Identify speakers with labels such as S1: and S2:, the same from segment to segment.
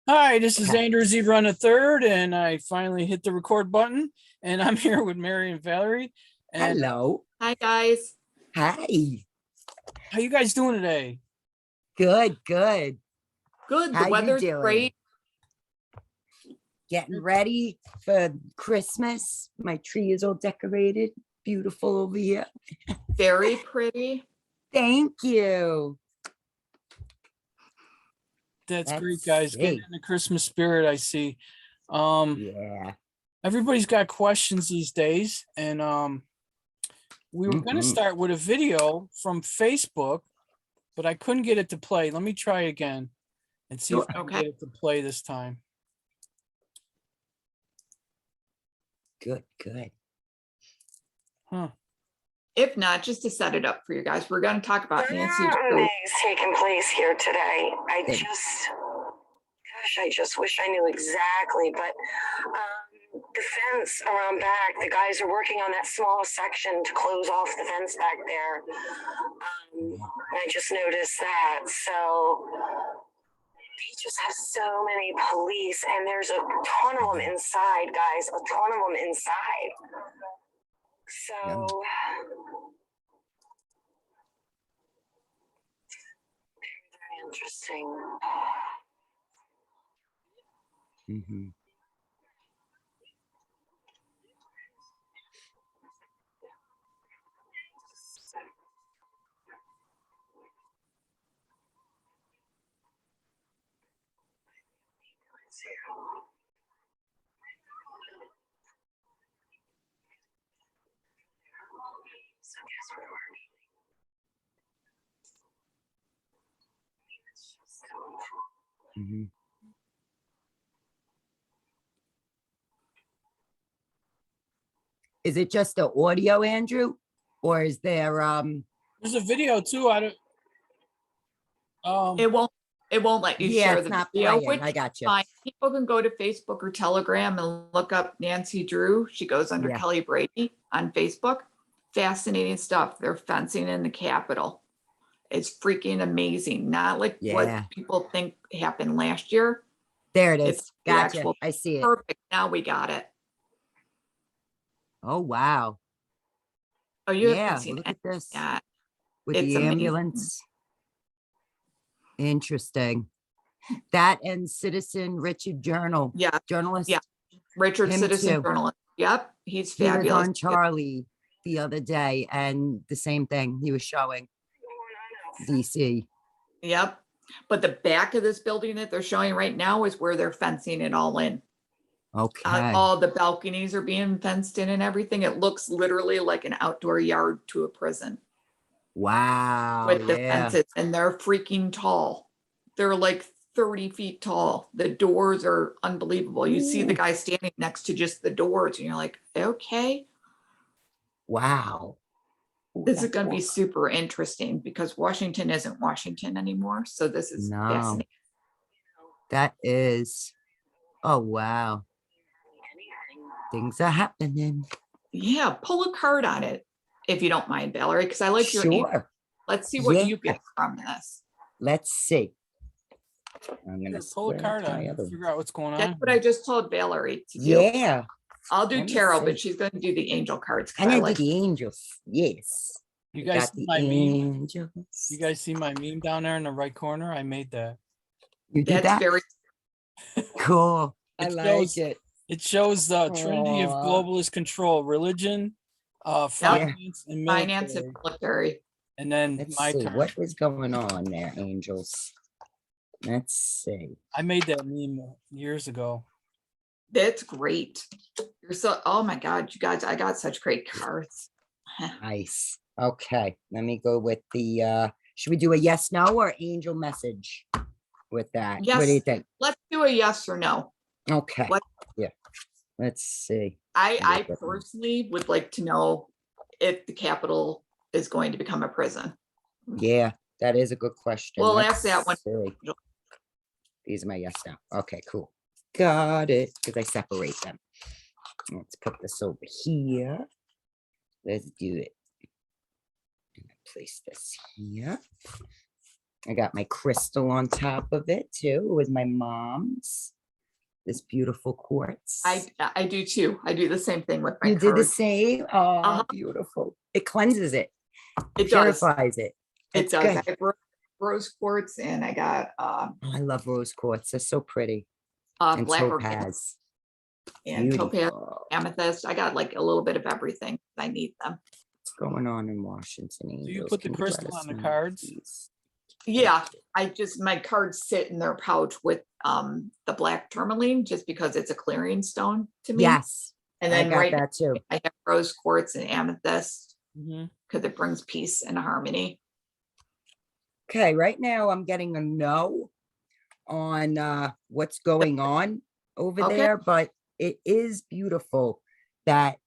S1: Hi, this is
S2: Okay.
S1: AndrewZebrunIII, and I finally hit the record button. And I'm here with Mary Valerie. And
S2: Hello.
S3: Hi, guys.
S2: Hi.
S1: how you guys doing today?
S2: Good, good.
S3: Good.
S2: How
S3: The
S2: you
S3: weather's
S2: doing?
S3: great.
S2: Getting ready for Christmas. My tree is all decorated. Beautiful over here.
S3: Very pretty.
S2: Thank you.
S1: That's
S2: Let's
S1: great, guys. Getting
S2: see.
S1: in the Christmas spirit, I see.
S2: Yeah.
S1: Everybody's got questions these days, and we were going to start with a video from Facebook, but I couldn't get it to play. Let me try again and see if I can
S3: Okay.
S1: get it to play this time.
S2: Good, good.
S1: Huh.
S3: If not, just to set it up for you guys, we're going to talk about Nancy Drew.
S4: Things taking place here today.
S2: Good.
S4: I just wish I knew exactly, but the fence around back, the guys are working on that small section to close off the fence back there. I just noticed that. So they just have so many police, and there's a ton of them inside, guys, a ton of them inside. So very interesting.
S2: Mm-hmm. Mm-hmm. Is it just the audio, Andrew? Or is there
S1: There's a video too.
S3: It won't let you
S2: yeah,
S3: share
S2: it's
S3: the
S2: not
S3: video,
S2: playing.
S3: which
S2: I got you.
S3: fine. People can go to Facebook or Telegram and look up Nancy Drew. She goes under
S2: Yeah.
S3: Kelly Brady on Facebook. Fascinating stuff. They're fencing in the Capitol. It's freaking amazing. Not like
S2: Yeah.
S3: what people think happened last year.
S2: There it is.
S3: It's the
S2: Gotcha.
S3: actual
S2: I see it.
S3: perfect. Now we got it.
S2: Oh wow.
S3: Oh, you
S2: Yeah,
S3: haven't seen
S2: look
S3: it
S2: at this.
S3: yet.
S2: With
S3: It's
S2: the
S3: amazing.
S2: ambulance. Interesting. That and Citizen Richard Journal.
S3: Yeah.
S2: Journalist.
S3: Yeah. Richard
S2: Him
S3: Citizen
S2: too.
S3: journalist. Yep. He's
S2: He was
S3: fabulous.
S2: on Charlie the other day, and the same thing he was showing. DC.
S3: Yep. But the back of this building that they're showing right now is where they're fencing it all in.
S2: Okay.
S3: All the balconies are being fenced in and everything. It looks literally like an outdoor yard to a prison
S2: Wow.
S3: with the
S2: Yeah.
S3: fences, and they're freaking tall. They're like 30 feet tall. The doors are unbelievable. You see the
S2: Ooh.
S3: guy standing next to just the doors, and you're like, okay,
S2: Wow. Ooh,
S3: this is
S2: that's
S3: going to be
S2: awesome.
S3: super interesting because Washington isn't Washington anymore. So this is
S2: No.
S3: fascinating.
S2: That is. Oh wow. Things are happening.
S3: Yeah, pull a card on it if you don't mind, Valerie, because I like your answer.
S2: Sure.
S3: Let's see what
S2: Yeah.
S3: you get from this.
S2: Let's see. I'm gonna
S1: Pull a card on,
S2: other.
S1: figure out what's going
S3: That's
S1: on.
S3: what I just told Valerie to do.
S2: Yeah.
S3: I'll do
S2: Let me
S3: tarot,
S2: see.
S3: but she's going to do the angel cards. 'cause
S2: I'm
S3: I
S2: gonna
S3: like
S2: do the angels. Yes.
S1: You
S2: We
S1: guys
S2: got
S1: see
S2: the
S1: my meme?
S2: angels.
S1: You guys see my meme down there in the right corner? I made that.
S2: You did
S3: that's
S2: that?
S3: very
S2: Cool. I
S1: It
S2: like
S1: shows-
S2: it.
S1: It shows the trinity of
S2: Aw.
S1: globalist control: religion, finance, and
S3: finance
S1: military.
S3: and military.
S1: And then
S2: Let's
S1: my
S2: see
S1: turn.
S2: what was going on there, angels. Let's see.
S1: I made that meme years ago.
S3: That's great. You're so, oh my God, you guys, I got such great cards.
S2: Nice. Okay, let me go with the should we do a yes, no, or angel message with that? What do you
S3: Yes.
S2: think?
S3: Let's do a yes or no.
S2: Okay.
S3: What-
S2: Yeah. Let's see.
S3: I
S2: Look at me.
S3: personally would like to know if the Capitol is going to become a prison.
S2: Yeah, that is a good question.
S3: We'll
S2: Let's
S3: ask that one.
S2: see. These are my yes now. Okay, cool. Got it. Because I separate them. Let's put this over here. Let's do it. And I place this here. I got my crystal on top of it too, with my mom's. This beautiful quartz.
S3: I do too. I do the same thing with my
S2: You did the
S3: cards.
S2: same? Oh,
S3: Uh-huh.
S2: beautiful. It cleanses it.
S3: It does.
S2: Purifies it.
S3: It
S2: That's
S3: does.
S2: good.
S3: I have rose quartz and I got
S2: Oh, I love rose quartz. They're so pretty. And
S3: black organic
S2: topaz.
S3: and topaz,
S2: Beautiful.
S3: amethyst. I got like a little bit of everything. I need them.
S2: What's going on in Washington?
S1: So you
S2: Angels?
S1: put the
S2: Can you let
S1: crystal
S2: us
S1: on the
S2: know,
S1: cards?
S2: please?
S3: Yeah, my cards sit in their pouch with the black tourmaline just because it's a clearing stone to me.
S2: Yes,
S3: And
S2: I
S3: then
S2: got
S3: right now
S2: that too.
S3: I have rose quartz and amethyst
S1: Mhm.
S3: because it brings peace and harmony.
S2: Okay, right now I'm getting a no on what's going on over
S3: Okay.
S2: there, but it is beautiful that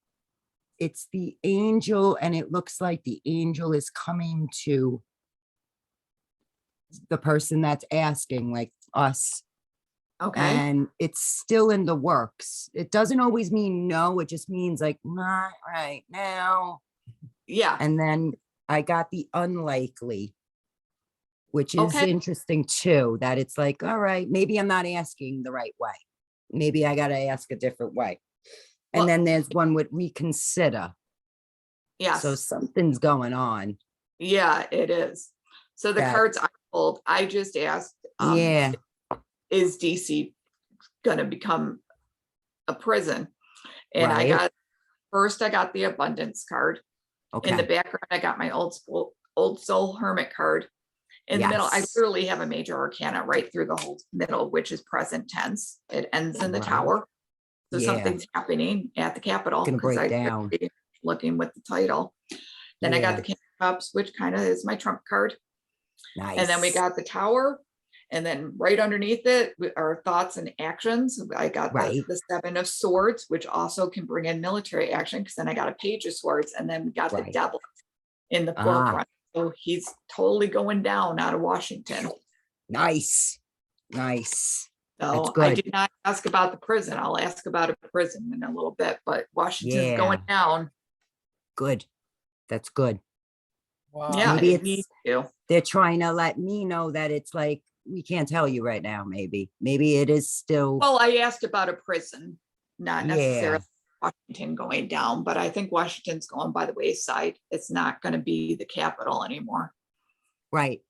S2: it's the angel, and it looks like the angel is coming to the person that's asking, like us,
S3: Okay.
S2: and it's still in the works. It doesn't always mean no, it just means like not right now.
S3: Yeah.
S2: And then I got the unlikely, which is
S3: Okay.
S2: interesting too, that it's like, all right, maybe I'm not asking the right way. Maybe I got to ask a different way. And
S3: Well-
S2: then there's one with reconsider.
S3: Yes.
S2: So something's going on.
S3: Yeah, it is. So the
S2: That-
S3: cards I pulled, I just asked,
S2: Yeah.
S3: is DC going to become a prison? And
S2: Right.
S3: I got the abundance card. In the
S2: Okay.
S3: background, I got my old soul hermit card. In the middle, I
S2: Yes.
S3: literally have a major arcana right through the whole middle, which is present tense. It ends in the
S2: Right.
S3: tower. So
S2: Yeah.
S3: something's happening at the Capitol.
S2: Gonna
S3: 'Cause
S2: break
S3: I
S2: down.
S3: looking with the title. Then I got
S2: Yeah.
S3: the King of Cups, which kind of is my trump card.
S2: Nice.
S3: And then we got the tower. And then right underneath it are thoughts and actions. I got
S2: Right.
S3: the Seven of Swords, which also can bring in military action, because then I got a Page of Swords, and then we got the
S2: Right.
S3: Devil in the
S2: Ah.
S3: forefront. So he's totally going down out of Washington.
S2: Nice. Nice.
S3: So
S2: good.
S3: I did not ask about the prison. I'll ask about a prison in a little bit, but Washington's going down.
S2: Good. That's good.
S1: Wow.
S3: Yeah,
S2: Maybe
S3: it needs to.
S2: They're trying to let me know that it's like, we can't tell you right now, maybe. Maybe it is still.
S3: Well, I asked about a prison, not
S2: Yeah.
S3: necessarily Washington going down, but I think Washington's going by the wayside. It's not going to be the capital anymore.
S2: Right.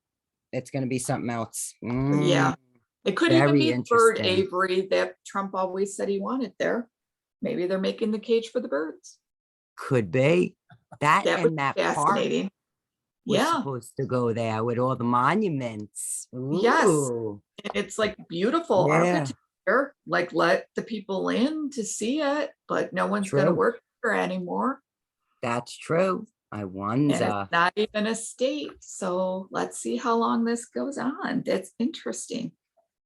S2: It's going to be something else.
S3: Yeah. It could even
S2: Very
S3: be Bird
S2: interesting.
S3: Avery that Trump always said he wanted there. Maybe they're making the cage for the birds.
S2: Could be. That
S3: That would
S2: and
S3: be
S2: that park
S3: fascinating.
S2: was
S3: Yeah.
S2: supposed to go there with all the monuments.
S3: Yes.
S2: Ooh.
S3: It's like beautiful
S2: Yeah.
S3: architecture. Like let the people in to see it, but no one's going to
S2: True.
S3: work there anymore.
S2: That's true. I
S3: And
S2: wonder.
S3: it's not even a state. So let's see how long this goes on. That's interesting.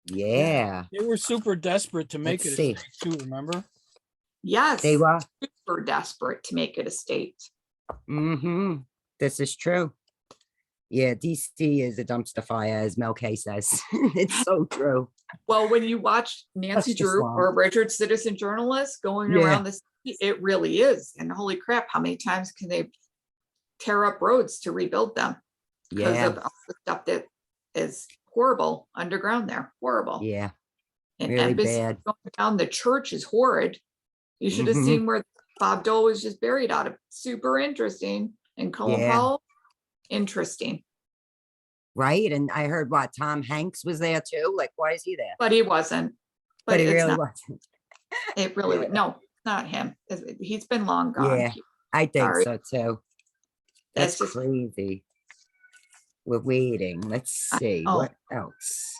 S2: Yeah.
S1: They were super desperate to make
S2: Let's
S1: it
S2: see.
S1: a state too, remember?
S3: Yes.
S2: They were.
S3: Super desperate to make it a state.
S2: Mm-hmm. This is true. Yeah, DC is a dumpster fire, as Mel K says. It's so true.
S3: Well, when you watch Nancy
S2: That's just
S3: Drew
S2: wrong.
S3: or Richard Citizen Journalist going
S2: Yeah.
S3: around the city, it really is. And holy crap, how many times can they tear up roads to rebuild them? Because
S2: Yeah.
S3: of all the stuff that is horrible underground there. Horrible.
S2: Yeah.
S3: And
S2: really
S3: embassy
S2: bad.
S3: going down, the church is horrid. You should have
S2: Mhm.
S3: seen where Bob Dole was just buried out of. Super interesting. And Colin
S2: Yeah.
S3: Powell, interesting.
S2: Right. And I heard what Tom Hanks was there too. Like, why is he there?
S3: But he wasn't.
S2: But he
S3: it's
S2: really
S3: not,
S2: wasn't.
S3: it really,
S2: Yeah.
S3: no, not him. He's been long gone.
S2: Yeah. I think
S3: Sorry.
S2: so too.
S3: That's
S2: That's
S3: just-
S2: crazy. We're waiting. Let's see.
S3: oh.
S2: What else?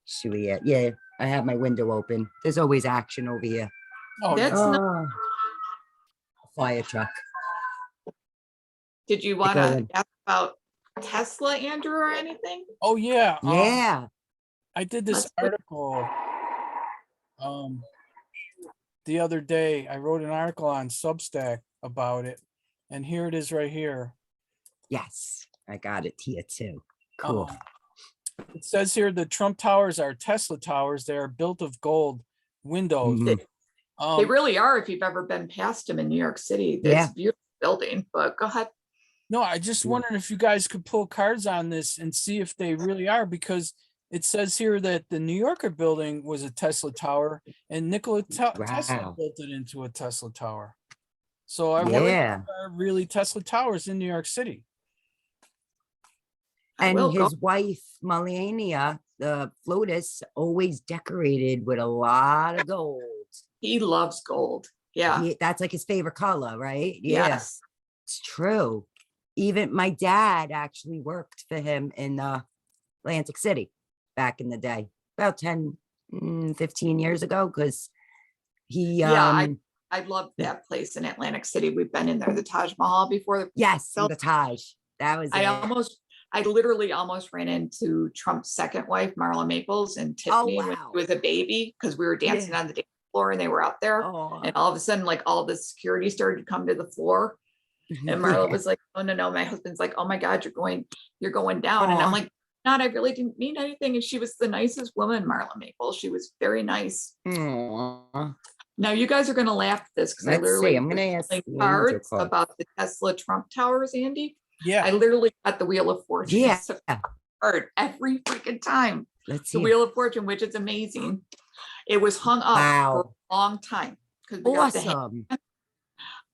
S2: Should we? Yeah, I have my window open. There's always action over here.
S1: Oh,
S3: That's
S1: yeah.
S3: not-
S2: Oh, a fire truck.
S3: Did you want to
S2: going.
S3: ask about Tesla, Andrew, or anything?
S1: Oh, yeah.
S2: Yeah.
S1: I did this
S3: Let's put-
S1: article the other day. I wrote an article on Substack about it, and here it is right here.
S2: Yes. I got it here too. Cool.
S1: Um, it says here the Trump Towers are Tesla towers. They are built of gold windows.
S2: Mhm.
S3: They really are. If you've ever been past them in New York City, it's
S2: Yeah.
S3: a beautiful building. But go ahead.
S1: No, I just
S2: Yeah.
S1: wondering if you guys could pull cards on this and see if they really are, because it says here that the New Yorker building was a Tesla tower and Nikola Tesla
S2: Wow.
S1: built it into a Tesla tower. So I wonder if
S2: Yeah.
S1: there are really Tesla towers in New York City.
S3: I will
S2: And
S3: go.
S2: his wife, Melania, the FLOTUS, always decorated with a lot of gold.
S3: He loves gold. Yeah.
S2: That's like his favorite color, right? Yeah,
S3: Yes.
S2: it's true. Even my dad actually worked for him in Atlantic City back in the day, about 10, 15 years ago, because he,
S3: Yeah, I love that place in Atlantic City. We've been in there, the Taj Mahal before.
S2: yes,
S3: So-
S2: the Taj. That was
S3: I literally almost ran into Trump's second wife, Marla Maples, and Tiffany when
S2: wow.
S3: she was a baby, because we were dancing
S2: Yeah.
S3: on the dance floor and they were out there.
S2: Oh,
S3: And all of a sudden, like all the security started to come to the floor. And Marla was like, "Oh no." My husband's like, "Oh my God, you're going down." And I'm
S2: Aw.
S3: like, "Not, I really didn't mean anything." And she was the nicest woman, Marla Maples. She was very nice.
S2: Aw.
S3: Now you guys are gonna laugh at this because I
S2: Let's
S3: literally
S2: see. I'm gonna
S3: was
S2: ask
S3: playing
S2: the angel
S3: cards
S2: card.
S3: about the Tesla Trump towers, Andy.
S1: Yeah.
S3: I literally got the Wheel of Fortune
S2: Yeah.
S3: as a card every freaking time.
S2: Let's
S3: The
S2: see.
S3: Wheel of Fortune, which is amazing. It was hung up for
S2: Wow.
S3: a long time because we got the
S2: Awesome.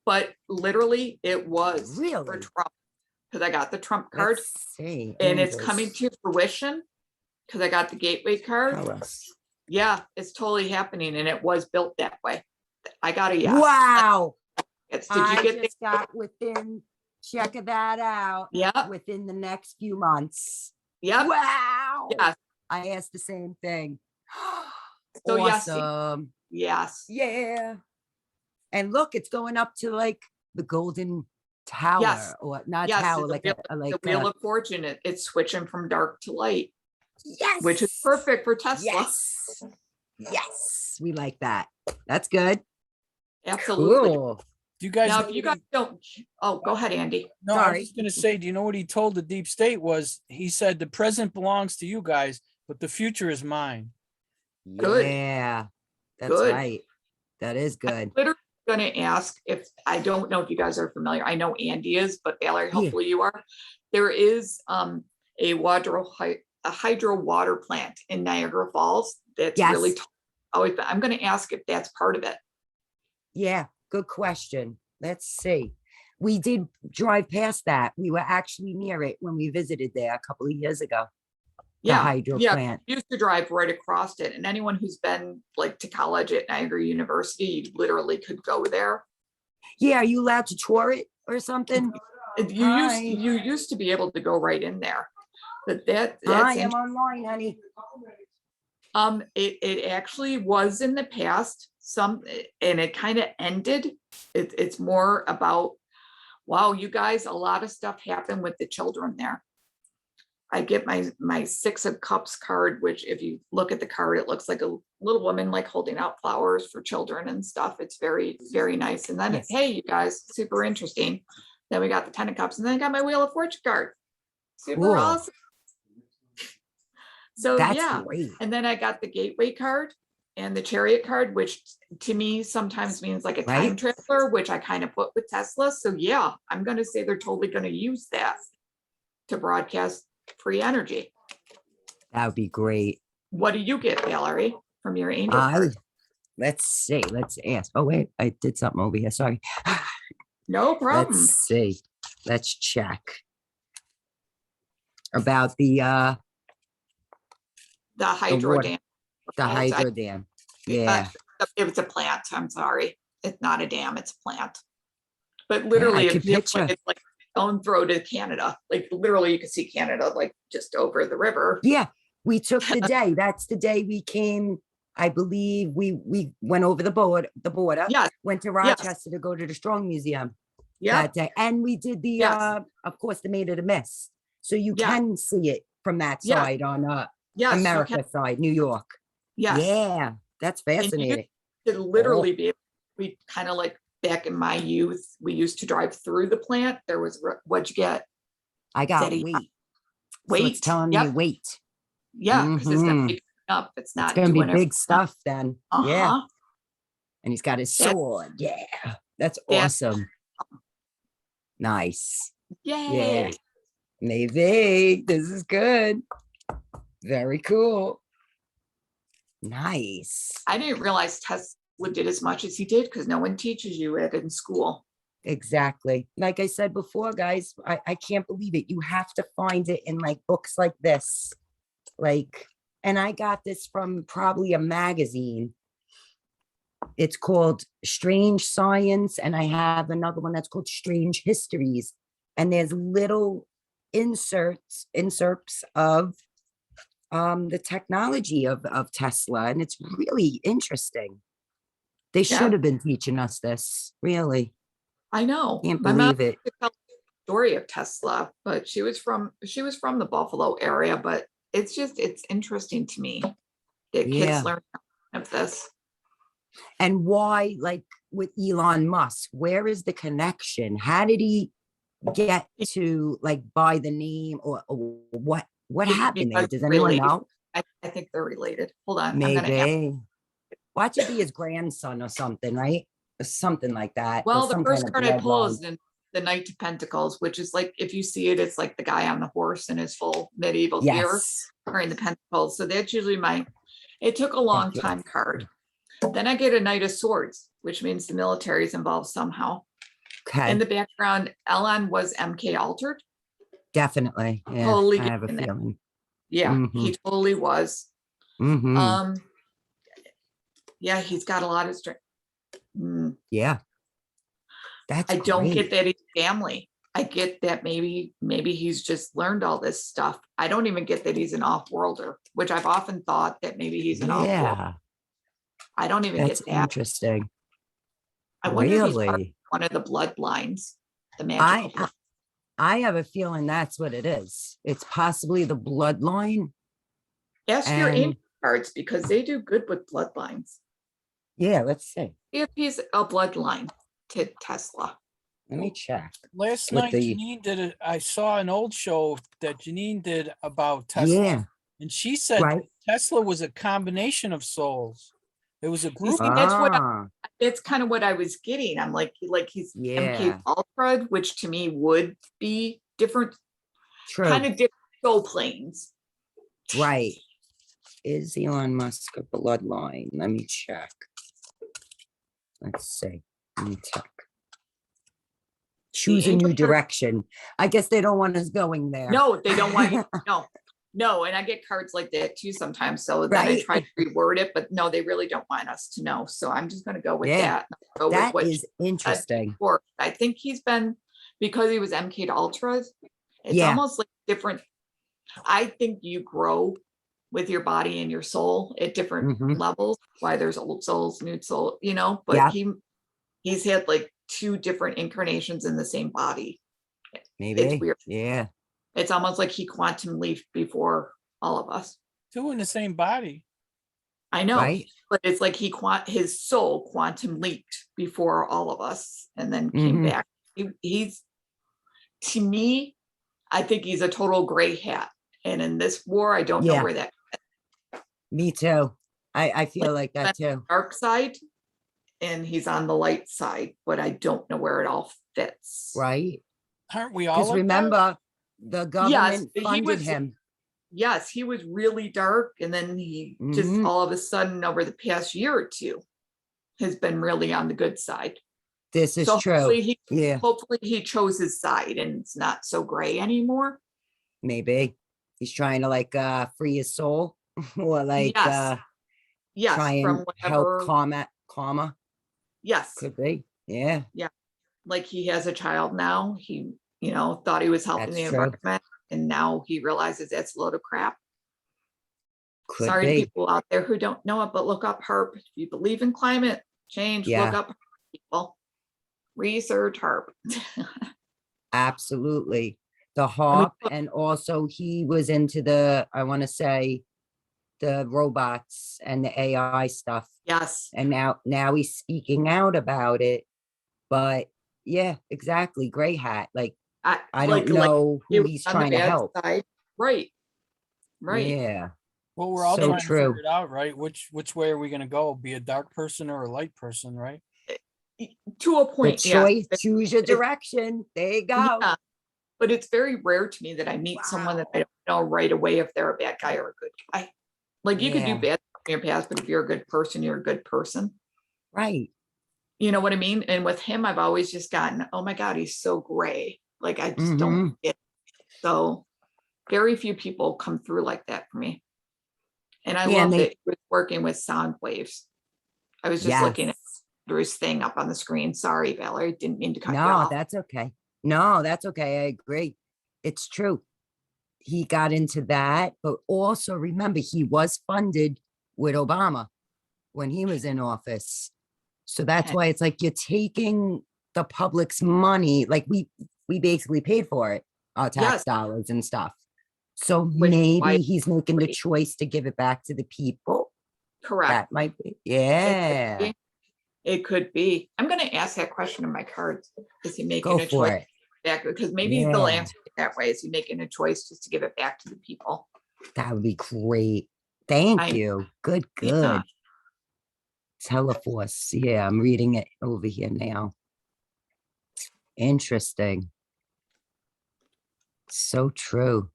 S3: but literally it was for
S2: Really?
S3: Trump because I got the Trump card
S2: Let's see.
S3: and it's coming
S2: Angels.
S3: to fruition because I got the Gateway card.
S2: Tell us.
S3: Yeah, it's totally happening and it was built that way. I got a yes.
S2: Wow.
S3: Did
S2: I
S3: you get
S2: just got check that out
S3: Yeah.
S2: within the next few months.
S3: Yep.
S2: Wow.
S3: Yes.
S2: I asked the same thing.
S3: So yes.
S2: Awesome.
S3: Yes.
S2: Yeah. And look, it's going up to like the golden tower,
S3: Yes.
S2: or not
S3: Yes,
S2: tower,
S3: the
S2: like
S3: wheel,
S2: a like
S3: the Wheel of Fortune. It's switching from dark to light,
S2: yes,
S3: which is perfect for Tesla.
S2: Yes. Yes. We like that. That's good.
S3: Absolutely.
S2: Cool.
S1: Do you guys
S3: Now,
S1: know
S3: if you
S1: what
S3: guys don't, oh, go ahead, Andy.
S1: No, I was
S2: Sorry.
S1: just gonna say, do you know what he told the deep state was? He said the present belongs to you guys, but the future is mine.
S3: Good.
S2: Yeah. That's
S3: Good.
S2: right. That is good.
S3: I'm literally going to ask if I don't know if you guys are familiar. I know Andy is, but Valerie,
S2: Yeah.
S3: hopefully you are. There is a hydro water plant in Niagara Falls that's
S2: Yes.
S3: really always. I'm going to ask if that's part of it.
S2: Yeah, good question. Let's see. We did drive past that. We were actually near it when we visited there a couple of years ago. The
S3: Yeah,
S2: hydro
S3: yeah.
S2: plant.
S3: I used to drive right across it, and anyone who's been like to college at Niagara University, you literally could go there.
S2: Yeah, are you allowed to tour it or something? Hi.
S3: You used to be able to go right in there, but that's
S2: I am online, honey.
S3: it actually was in the past and it kind of ended. It's more about, wow, you guys, a lot of stuff happened with the children there. I get my Six of Cups card, which if you look at the card, it looks like a little woman like holding out flowers for children and stuff. It's very, very nice. And then,
S2: Yes.
S3: hey, you guys, super interesting. Then we got the Ten of Cups, and then I got my Wheel of Fortune card. Super
S2: Cool.
S3: awesome. So
S2: That's
S3: yeah,
S2: great.
S3: and then I got the Gateway card and the Chariot card, which to me sometimes means like a time
S2: Right.
S3: traveler, which I kind of put with Tesla. So yeah, I'm going to say they're totally going to use that to broadcast free energy.
S2: That would be great.
S3: What do you get, Valerie, from your angel card?
S2: Let's see. Let's ask. Oh, wait, I did something over here. Sorry.
S3: No problem.
S2: Let's see. Let's check about the
S3: Hydro
S2: water-
S3: dam.
S2: hydro dam. Yeah.
S3: It was a plant. I'm sorry. It's not a dam. It's a plant. But literally,
S2: could
S3: it's
S2: picture.
S3: like own throw to Canada. Like literally, you can see Canada like just over the river.
S2: Yeah. We took the day. That's the day we came. I believe we went over the border,
S3: Yes.
S2: went to
S3: Yes.
S2: Rochester to go to the Strong Museum
S3: Yeah.
S2: that day. And we did the,
S3: Yes.
S2: of course, the Maid of the Mist. So you
S3: Yeah.
S2: can see it from that
S3: Yeah.
S2: side on
S3: Yes. you
S2: America
S3: can-
S2: side, New York.
S3: Yes.
S2: Yeah, that's
S3: And you
S2: fascinating.
S3: could literally be. We kind of like back in my youth, we used to drive through the plant. There was what'd you get?
S2: I got
S3: Daddy,
S2: weight. So
S3: Wait.
S2: it's telling me
S3: Yep.
S2: wait.
S3: Yeah, because it's gonna
S2: Mhm.
S3: be up. It's
S2: It's
S3: not
S2: gonna be
S3: doing
S2: big stuff then. Yeah.
S3: Uh-huh.
S2: And he's got his
S3: That's-
S2: sword. Yeah. That's
S3: That's-
S2: awesome. Nice.
S3: Yay.
S2: Yeah, maybe. This is good. Very cool. Nice.
S3: I didn't realize Tesla did as much as he did because no one teaches you it in school.
S2: Exactly. Like I said before, guys, I can't believe it. You have to find it in like books like this. Like, and I got this from probably a magazine. It's called Strange Science, and I have another one that's called Strange Histories. And there's little inserts of the technology of Tesla, and it's really interesting. They
S3: Yeah.
S2: should have been teaching us this, really.
S3: I know.
S2: Can't
S3: My mom
S2: believe it.
S3: could tell the story of Tesla, but she was from the Buffalo area, but it's interesting to me that
S2: Yeah.
S3: kids learn of this.
S2: And why, like with Elon Musk, where is the connection? How did he get to like buy the name, or what happened there?
S3: Because
S2: Does anyone
S3: related.
S2: know?
S3: I think they're related. Hold on. I'm gonna ask.
S2: Maybe. Watch it be his grandson or something, right? Or something like that. or
S3: Well, the
S2: some
S3: first
S2: kind of
S3: card I pull
S2: bloodline.
S3: is the Knight of Pentacles, which is like, if you see it, it's like the guy on the horse in his full medieval gear
S2: Yes.
S3: carrying the pentacles. So that's usually it took a long
S2: you.
S3: time card. Then I get a Knight of Swords, which means the military is involved somehow.
S2: Okay.
S3: In the background, Elon was MK altered.
S2: Definitely. Yeah.
S3: Totally
S2: I have a
S3: getting that.
S2: feeling.
S3: Yeah, he totally was.
S2: Mhm.
S3: Yeah, he's got a lot of strength.
S2: Yeah. That's
S3: I don't
S2: great.
S3: get that he's family. I get that maybe he's just learned all this stuff. I don't even get that he's an off-worlder, which I've often thought that maybe he's an off-worlder.
S2: Yeah.
S3: I don't even
S2: That's
S3: get that.
S2: interesting.
S3: I wonder if he's part of
S2: Really?
S3: one of the bloodlines, the magical blood.
S2: I have a feeling that's what it is. It's possibly the bloodline.
S3: Ask your
S2: and-
S3: angel cards because they do good with bloodlines.
S2: Yeah, let's see.
S3: If he's a bloodline to Tesla.
S2: Let me check.
S1: Last
S2: With
S1: night,
S2: the-
S1: Janine did it. I saw an old show that Janine did about Tesla,
S2: Yeah.
S1: and she said
S2: Right.
S1: Tesla was a combination of souls. It was a group.
S3: see, that's what
S2: Ah,
S3: It's kind of what I was getting. I'm like he's MK
S2: Yeah.
S3: Ultra, which to me would be different,
S2: true.
S3: kind of different soul planes.
S2: Right. Is Elon Musk a bloodline? Let me check. Let's see. Let me check. Choose a
S3: angel
S2: new
S3: card-
S2: direction. I guess they don't want us going there.
S3: No, they don't want you. No, and I get cards like that too sometimes. So then I
S2: Right.
S3: try to reword it, but no, they really don't want us to know. So I'm just going to go with
S2: Yeah,
S3: that. Go with
S2: That
S3: what
S2: is interesting.
S3: before. I think he's been, because he was MK Ultras, it's
S2: Yeah.
S3: almost like different. I think you grow with your body and your soul at different
S2: Mhm.
S3: levels. Why there's old souls, new soul, but
S2: Yeah.
S3: he's had like 2 different incarnations in the same body.
S2: Maybe.
S3: weird.
S2: Yeah.
S3: It's almost like he quantum leaped before all of us.
S1: Two in the same body.
S3: I know,
S2: Right.
S3: but it's like his soul quantum leaped before all of us and then came
S2: Mhm.
S3: back. He's, to me, I think he's a total gray hat. And in this war, I don't know
S2: Yeah.
S3: where that
S2: Me too. I feel like that too.
S3: dark side and he's on the light side, but I don't know where it all fits.
S2: Right.
S1: Aren't we all?
S2: Because
S1: like that?
S2: remember, the government
S3: but he
S2: funded
S3: was-
S2: him.
S3: Yes, he was really dark. And then he just
S2: Mhm.
S3: all of a sudden over the past year or two has been really on the good side.
S2: This is
S3: So
S2: true. Yeah,
S3: hopefully he chose his side and it's not so gray anymore.
S2: maybe. He's trying to like free his soul or like
S3: Yes. Yes,
S2: try
S3: from
S2: and
S3: whatever.
S2: help karma.
S3: Yes,
S2: Could be. Yeah.
S3: like he has a child now. He, thought he was helping
S2: That's
S3: the
S2: true.
S3: environment, and now he realizes that's a load of crap.
S2: Could
S3: Sorry
S2: be.
S3: to people out there who don't know it, but look up HARP. If you believe in climate change,
S2: Yeah.
S3: look up HARP, people. Research HARP.
S2: Absolutely. The harp,
S3: look-
S2: and also he was into the, I want to say, the robots and the AI stuff.
S3: Yes.
S2: And now he's speaking out about it. But yeah, exactly. Gray hat. Like I don't know
S3: he
S2: who
S3: was
S2: he's
S3: on the
S2: trying to
S3: bad
S2: help.
S3: side. Right. Right.
S2: Yeah.
S1: Well, we're all
S2: So
S1: trying to
S2: true.
S1: figure it out, right? Which way are we going to go? Be a dark person or a light person, right?
S3: To a
S2: The
S3: point. Yeah.
S2: choice, choose your direction. There you go.
S3: Yeah. but it's very rare to me that I meet someone that I don't know right away if they're a bad guy or a good guy. Like you can do
S2: Yeah.
S3: bad in your past, but if you're a good person, you're a good person.
S2: Right.
S3: You know what I mean? And with him, I've always just gotten, oh my God, he's so gray. Like I just don't get it. So very few people come through like that for me. And I
S2: Yeah,
S3: love
S2: and
S3: that he was working with sound waves. I was just looking at Drew's thing up on the screen. Sorry, Valerie, didn't mean to cut you
S2: No,
S3: off.
S2: that's okay. No, that's okay. I agree. It's true. He got into that, but also remember he was funded with Obama when he was in office. So that's
S3: Okay.
S2: why it's like you're taking the public's money, like we basically paid for it, our tax
S3: Yes.
S2: dollars and stuff. So
S3: Which is why
S2: maybe he's making the
S3: great.
S2: choice to give it back to the people.
S3: Correct.
S2: That might be,
S3: It
S2: yeah.
S3: could be. It could be. I'm going to ask that question in my cards. Is he making
S2: Go
S3: a
S2: for
S3: choice
S2: it.
S3: back? Because maybe they'll
S2: Yeah.
S3: answer it that way. Is he making a choice just to give it back to the people?
S2: That would be great. Thank
S3: I-
S2: you. Good,
S3: Yeah.
S2: good. Teleforce. Yeah, I'm reading it over here now. Interesting. So true.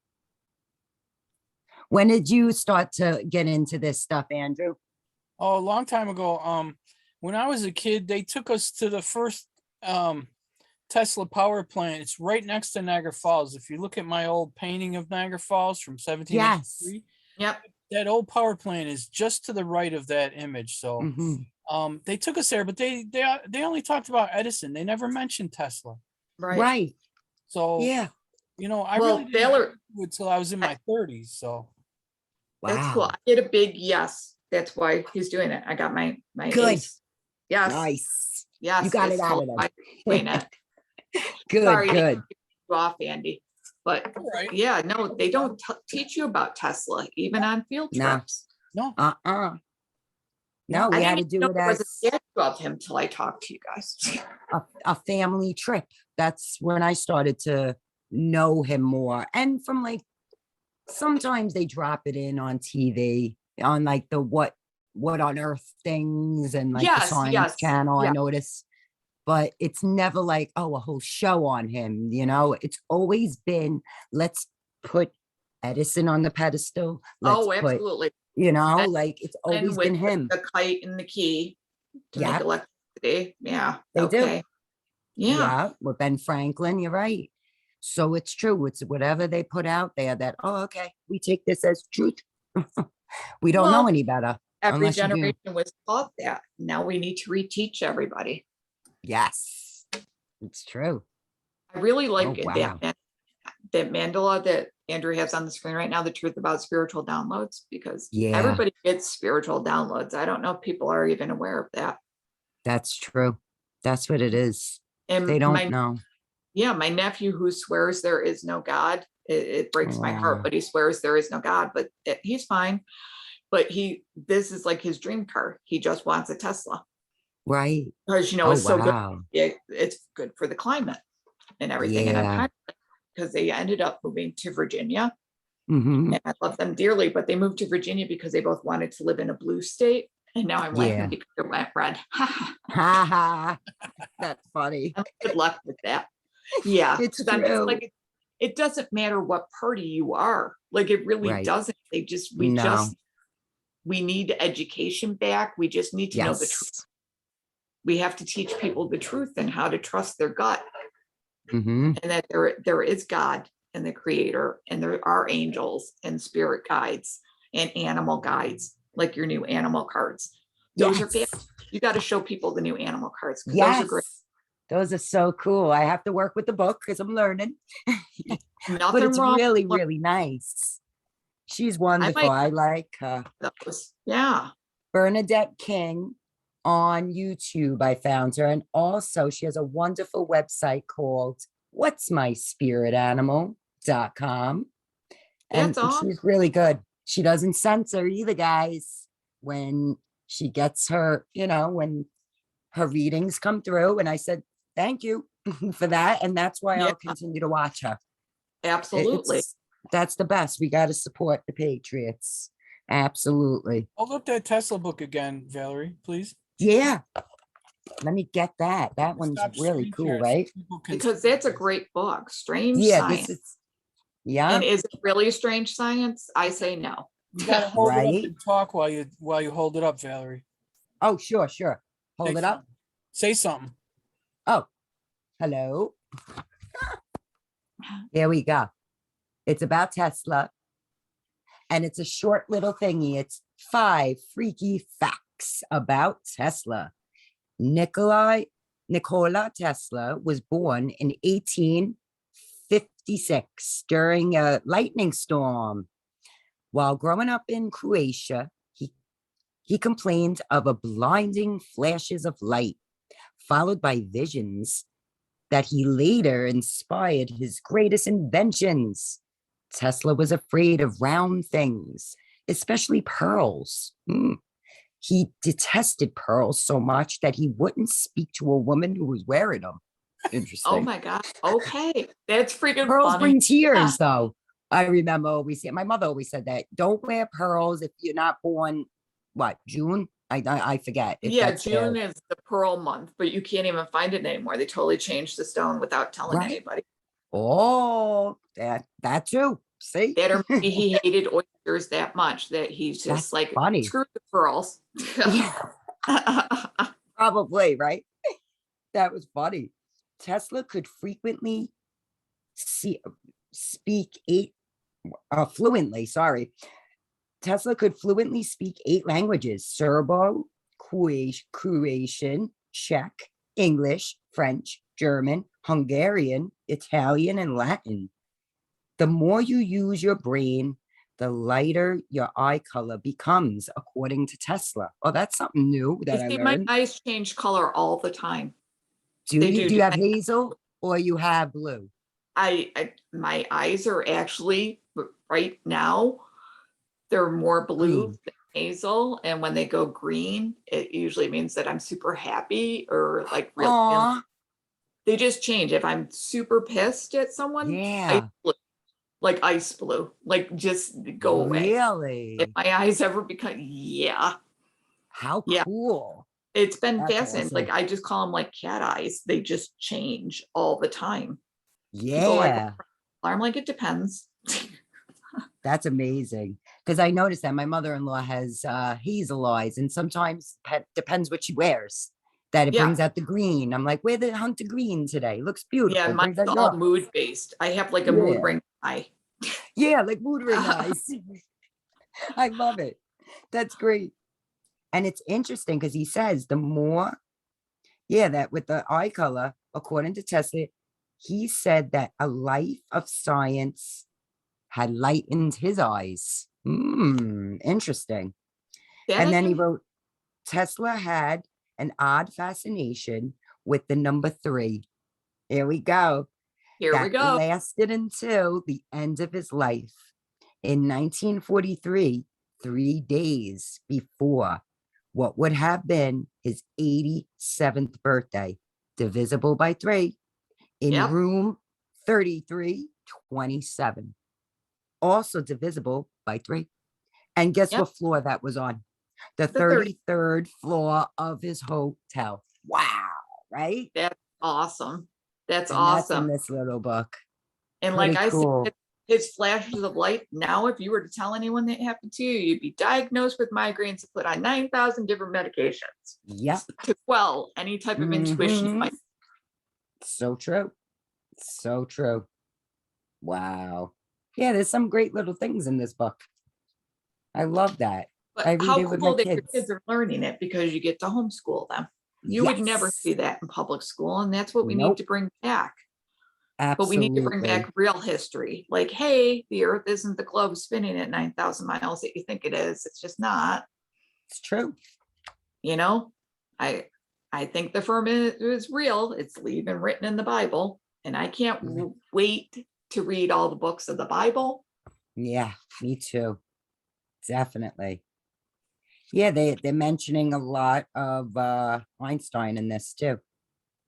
S2: When did you start to get into this stuff, Andrew?
S1: Oh, a long time ago. When I was a kid, they took us to the first Tesla power plant. It's right next to Niagara Falls. If you look at my old painting of Niagara Falls from 1783,
S3: Yep.
S1: that old power plant is just to the right of that image. So
S2: Mhm.
S1: they took us there, but they only talked about Edison. They never mentioned Tesla.
S3: Right.
S2: Right.
S1: So
S2: Yeah.
S1: you know, I
S3: Well,
S1: really didn't
S3: Valerie-
S1: get into it until I was in my 30s. So
S3: That's cool.
S2: Wow.
S3: I get a big yes. That's why he's doing it. I got my
S2: Good.
S3: ace. Yes.
S2: Nice.
S3: Yes.
S2: You got
S3: it's
S2: it out
S3: told
S2: of them.
S3: by explain it.
S2: Good,
S3: Sorry to
S2: good.
S3: cut you off, Andy. But
S1: all right.
S3: yeah, no, they don't teach you about Tesla, even on field
S2: No.
S3: trips.
S1: No,
S2: Uh-uh. No,
S3: I
S2: we had
S3: didn't
S2: to
S3: even
S2: do
S3: know
S2: it
S3: there was a
S2: as
S3: statue of him till I talked to you guys.
S2: a family trip. That's when I started to know him more. And from like, sometimes they drop it in on TV on like the what on earth things and like the
S3: Yes,
S2: science
S3: yes,
S2: channel, I
S3: yeah.
S2: notice. But it's never like, oh, a whole show on him, you know? It's always been, let's put Edison on the pedestal. Let's
S3: Oh,
S2: put,
S3: absolutely.
S2: you know,
S3: And-
S2: like it's
S3: And
S2: always
S3: with
S2: been him.
S3: the kite and the key to make
S2: Yep.
S3: electricity. Yeah.
S2: They do.
S3: Okay. Yeah.
S2: Yeah, with Ben Franklin, you're right. So it's true. It's whatever they put out there that, oh, okay, we take this as truth. We don't know
S3: Well,
S2: any better.
S3: Every
S2: unless you do.
S3: generation was taught that. Now we need to reteach everybody.
S2: Yes, it's true.
S3: I really like
S2: Oh,
S3: that
S2: wow.
S3: that mandala that Andrew has on the screen right now, the truth about spiritual downloads, because
S2: Yeah.
S3: everybody gets spiritual downloads. I don't know if people are even aware of that.
S2: That's true. That's what it is.
S3: And
S2: They don't know.
S3: Yeah, my nephew who swears there is no God, it breaks my heart,
S2: Aw.
S3: but he swears there is no God, but he's fine. But this is like his dream car. He just wants a Tesla
S2: Right.
S3: because,
S2: Oh,
S3: it's so good.
S2: wow.
S3: It's good for the climate and everything. And I'm
S2: Yeah.
S3: kind of, because they ended up moving to Virginia
S2: Mhm.
S3: and I love them dearly, but they moved to Virginia because they both wanted to live in a blue state. And now I'm
S2: Yeah.
S3: laughing because it went red.
S2: Ha ha. That's funny.
S3: Good luck with that. Yeah.
S2: It's
S3: 'cause I'm just
S2: true.
S3: like, it doesn't matter what party you are. Like it really
S2: Right.
S3: doesn't.
S2: No.
S3: We need education back. We just need to know the truth.
S2: Yes.
S3: We have to teach people the truth and how to trust their gut,
S2: Hmm.
S3: and that there is God and the creator, and there are angels and spirit guides and animal guides, like your new animal cards. Those are
S2: Yes.
S3: you got to show people the new animal cards. 'Cause those are great.
S2: Yes. Those are so cool. I have to work with the book because I'm learning. But
S3: Nothing
S2: it's
S3: wrong
S2: really,
S3: with
S2: really nice. She's wonderful.
S3: might-
S2: I like her.
S3: those. Yeah.
S2: Bernadette King on YouTube. I found her. And also she has a wonderful website called what'smyspiritanimal.com. And
S3: That's awesome.
S2: she's really good. She doesn't censor either, guys. When she gets her, when her readings come through. And I said, thank you for that. And that's why
S3: Yeah.
S2: I'll continue to watch her.
S3: Absolutely.
S2: That's the best. We got to support the Patriots. Absolutely.
S1: hold up that Tesla book again, Valerie, please.
S2: Yeah. Let me get that. That one's
S1: Stop
S2: really
S1: screen
S2: cool,
S1: share so
S2: right?
S1: people can
S3: Because
S1: see
S3: that's a
S1: this.
S3: great book, Strange
S2: Yeah,
S3: Science.
S2: this is, yeah,
S3: And is it really strange science? I say no.
S1: You gotta hold it up
S2: Right.
S1: and talk while you hold it up, Valerie.
S2: oh, sure, sure. Hold
S1: Say
S2: it up.
S1: something. Say something.
S2: Oh, hello. Here we go. It's about Tesla. And it's a short little thingy. It's 5 freaky facts about Tesla. Nikola Tesla was born in 1856 during a lightning storm. While growing up in Croatia, he complained of a blinding flashes of light, followed by visions that he later inspired his greatest inventions. Tesla was afraid of round things, especially pearls. He detested pearls so much that he wouldn't speak to a woman who was wearing them. Interesting.
S3: Oh my God. Okay. That's freaking
S2: Pearls
S3: funny.
S2: bring tears, though. I remember always, my mother always said that. Don't wear pearls if you're not born, what, June? I forget. If
S3: Yeah,
S2: that's
S3: June is the pearl month, but you can't even find it anymore. They totally changed the stone without telling
S2: Right.
S3: anybody.
S2: Oh, that too. See?
S3: That or maybe he hated oysters that much that he's just
S2: That's
S3: like,
S2: funny.
S3: screw the pearls.
S2: Yeah, probably, right? That was funny. Tesla could frequently speak fluently, sorry. Tesla could fluently speak 8 languages: Serbo, Croatian, Czech, English, French, German, Hungarian, Italian, and Latin. The more you use your brain, the lighter your eye color becomes, according to Tesla. Oh, that's something new
S3: You
S2: that I
S3: see, my
S2: learned.
S3: eyes change color all the time.
S2: Do
S3: they
S2: you
S3: do.
S2: do you have hazel or you have blue?
S3: My eyes are actually right now, they're more blue
S2: Green.
S3: than hazel. And when they go green, it usually means that I'm super happy or like really.
S2: Aw,
S3: They just change. If I'm super pissed at someone,
S2: yeah.
S3: ice blue, like just go away. If
S2: Really?
S3: my eyes ever become, yeah,
S2: How
S3: yeah,
S2: cool.
S3: it's been
S2: That's
S3: fascinating.
S2: awesome.
S3: Like I just call them like cat eyes. They just change all the time. People are like,
S2: Yeah,
S3: I'm like, it depends.
S2: that's amazing. Because I noticed that my mother-in-law has hazel eyes, and sometimes depends what she wears, that it
S3: Yeah.
S2: brings out the green. I'm like, wear the hunter green today. Looks
S3: Yeah,
S2: beautiful.
S3: mine's
S2: Brings out
S3: all
S2: your
S3: mood based. I have like a mood
S2: yeah,
S3: ring eye.
S2: yeah, like mood ring eyes. I love it. That's great. And it's interesting because he says the more, yeah, that with the eye color, according to Tesla, he said that a life of science had lightened his eyes. Interesting.
S3: That
S2: And
S3: I
S2: then he
S3: can,
S2: wrote, Tesla had an odd fascination with the number 3. Here we go.
S3: here we
S2: That
S3: go.
S2: lasted until the end of his life. In 1943, 3 days before what would have been his 87th birthday, divisible by 3, in
S3: Yep.
S2: room 3327, also divisible by 3. And guess
S3: Yep.
S2: what floor that was on? The
S3: The 30.
S2: 33rd floor of his hotel. Wow, right?
S3: That's awesome. That's
S2: And that's in
S3: awesome.
S2: this little book.
S3: And
S2: Pretty
S3: like I
S2: cool.
S3: said, his flashes of light. Now, if you were to tell anyone that happened to you, you'd be diagnosed with migraines and put on 9,000 different medications
S2: Yep.
S3: to quell any type of intuition you might.
S2: So true. So true. Wow. Yeah, there's some great little things in this book. I love that. I
S3: But
S2: read
S3: how
S2: it with my
S3: cool that your
S2: kids.
S3: kids are learning it because you get to homeschool them. You would never
S2: Yes.
S3: see that in public school, and that's what we need
S2: Nope.
S3: to bring back. But we
S2: Absolutely.
S3: need to bring back real history. Like, hey, the earth isn't the globe spinning at 9,000 miles that you think it is. It's just not.
S2: It's true.
S3: You know, I think the firmament is real. It's even written in the Bible. And I can't wait to read all the books of the Bible.
S2: Yeah, me too. Definitely. Yeah, they're mentioning a lot of Einstein in this too.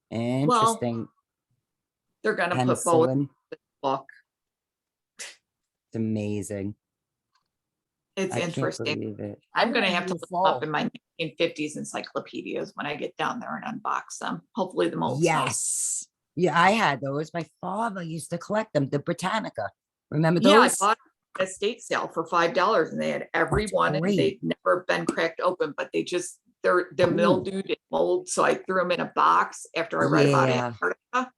S2: Interesting.
S3: They're going to put both in
S2: Penicillin.
S3: the book.
S2: It's amazing.
S3: It's
S2: I can't
S3: interesting.
S2: believe it.
S3: I'm going to
S1: I'm
S3: have to
S1: gonna
S3: look them up
S1: fall.
S3: in my 1950s encyclopedias when I get down there and unbox them. Hopefully the molds.
S2: Yes. Yeah, I had those. My father used to collect them, the Britannica. Remember
S3: Yeah, I
S2: those?
S3: bought a estate sale for $5 and they had every
S2: That's
S3: one and
S2: great.
S3: they'd never been cracked open, but they're
S2: Ooh.
S3: mildewed and mold. So I threw them in a box after I read about
S2: Yeah.
S3: Antarctica.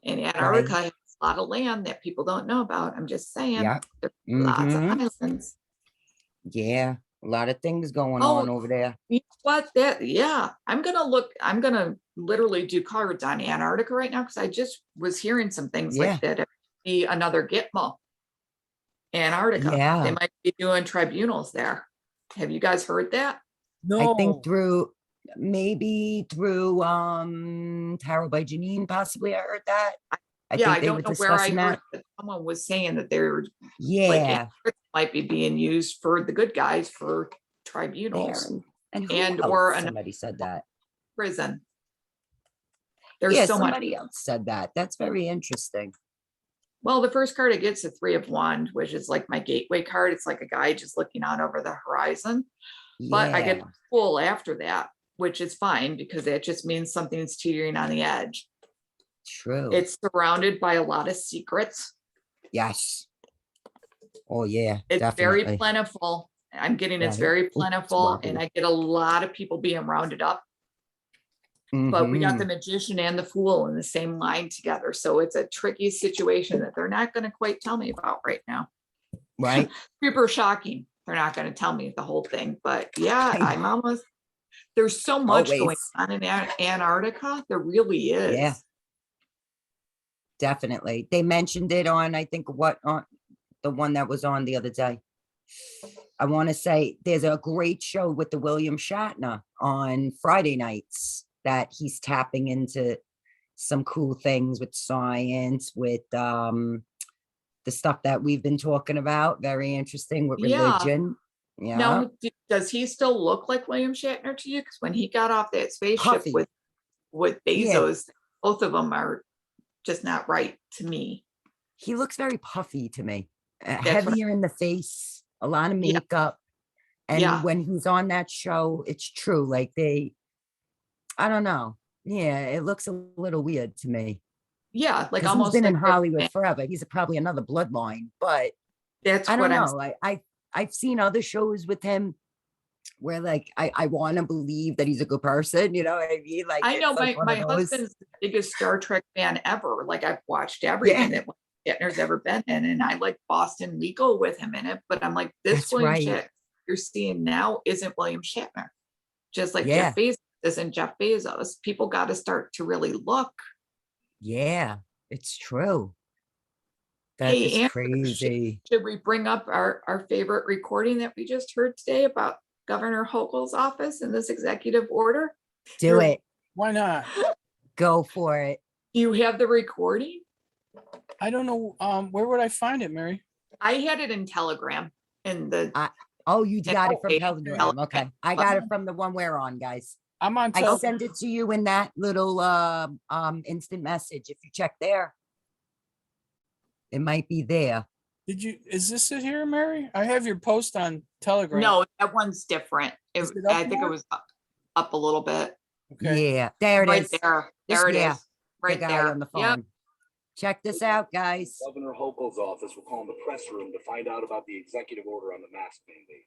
S3: And Antarctica has a lot of land that people don't know about. I'm just saying.
S2: Yeah.
S3: There's lots of
S2: Mhm.
S3: islands.
S2: Yeah. A lot of things going
S3: Oh,
S2: on over there.
S3: You know what? Yeah, I'm gonna literally do cards on Antarctica right now because I just was hearing some things
S2: Yeah.
S3: like that. It could be another Gitmo, Antarctica. They
S2: Yeah.
S3: might be doing tribunals there. Have you guys heard that?
S2: I think
S1: No,
S2: maybe through Tarot by Janine, possibly I heard that. I
S3: Yeah,
S2: think
S3: I
S2: they were
S3: don't know where I
S2: discussing
S3: heard
S2: that.
S3: that someone was saying that they're like
S2: Yeah.
S3: Antarctica might be being used for the good guys for
S2: There.
S3: tribunals
S2: And who
S3: and
S2: else?
S3: or another
S2: Somebody said that.
S3: prison. There's
S2: Yeah,
S3: so much.
S2: somebody else said that. That's very interesting.
S3: Well, the first card I get is a 3 of Wands, which is like my gateway card. It's like a guy just looking out over the horizon. But I get
S2: Yeah,
S3: full after that, which is fine because that just means something's teetering on the edge.
S2: true.
S3: It's surrounded by a lot of secrets.
S2: Yes. Oh yeah,
S3: It's very
S2: definitely.
S3: plentiful. I'm getting it's
S2: Right.
S3: very
S2: Oops,
S3: plentiful, and
S2: wobbly.
S3: I get a lot of people being rounded up. But we got the
S2: Mhm.
S3: magician and the fool in the same line together. So it's a tricky situation that they're not going to quite tell me about right now.
S2: Right.
S3: Super shocking. They're not going to tell me the whole thing. But yeah,
S2: I
S3: I'm almost, there's so much going
S2: Always.
S3: on in Antarctica. There really is.
S2: Yeah. Definitely. They mentioned it on, I think, what on the one that was on the other day. I want to say there's a great show with the William Shatner on Friday nights that he's tapping into some cool things with science, with the stuff that we've been talking about. Very interesting with
S3: Yeah.
S2: religion. Yeah.
S3: Now, does he still look like William Shatner to you? Because when he got off that spaceship
S2: Puffy.
S3: with
S2: Yeah.
S3: Bezos, both of them are just not right to me.
S2: He looks very puffy to me.
S3: what I-
S2: Heavier in the face, a lot of
S3: Yeah.
S2: makeup. And
S3: Yeah.
S2: when he's on that show, it's true. Like I don't know. Yeah, it looks a little weird to me.
S3: Yeah, like
S2: Because he's
S3: almost
S2: been in
S3: like they're
S2: Hollywood
S3: fan-
S2: forever. He's probably another bloodline, but
S3: That's
S2: I
S3: what
S2: don't
S3: I'm
S2: know. I've seen other shows with him where like I want to believe that he's a good person. You know what I mean? Like
S3: I know
S2: it's like one
S3: my
S2: of those.
S3: husband's the biggest Star Trek fan ever. Like I've watched everything that Shatner's ever been in, and I like Boston Legal with him in it. But I'm like, this
S2: That's
S3: William
S2: right.
S3: Shatner you're seeing now isn't William Shatner. Just like
S2: Yeah.
S3: Jeff Bezos isn't Jeff Bezos. People got to start to really look.
S2: Yeah, it's true. That is
S3: Hey, Andrew,
S2: crazy.
S3: should we bring up our favorite recording that we just heard today about Governor Hochul's office and this executive order?
S2: Do it.
S1: why not?
S2: Go for it.
S3: Do you have the recording?
S1: I don't know. Where would I find it, Mary?
S3: I had it in Telegram in the
S2: Oh, you got it from
S3: okay.
S2: Telegram. Okay. I got it from the one we're on, guys.
S1: I'm on
S2: I
S1: Telegram.
S2: send it to you in that little instant message. If you check there, it might be there.
S1: Is this it here, Mary? I have your post on Telegram.
S3: No, that one's different.
S1: Is it up
S3: I think it
S1: more?
S3: was up a little bit.
S1: Okay.
S2: Yeah, there it
S3: Right
S2: is.
S3: there. There it
S2: Yeah,
S3: is.
S2: The
S3: Right
S2: guy
S3: there.
S2: on the
S3: Yep.
S2: phone. Check this out, guys.
S5: Governor Hochul's office will call in the press room to find out about the executive order on the mask mandate.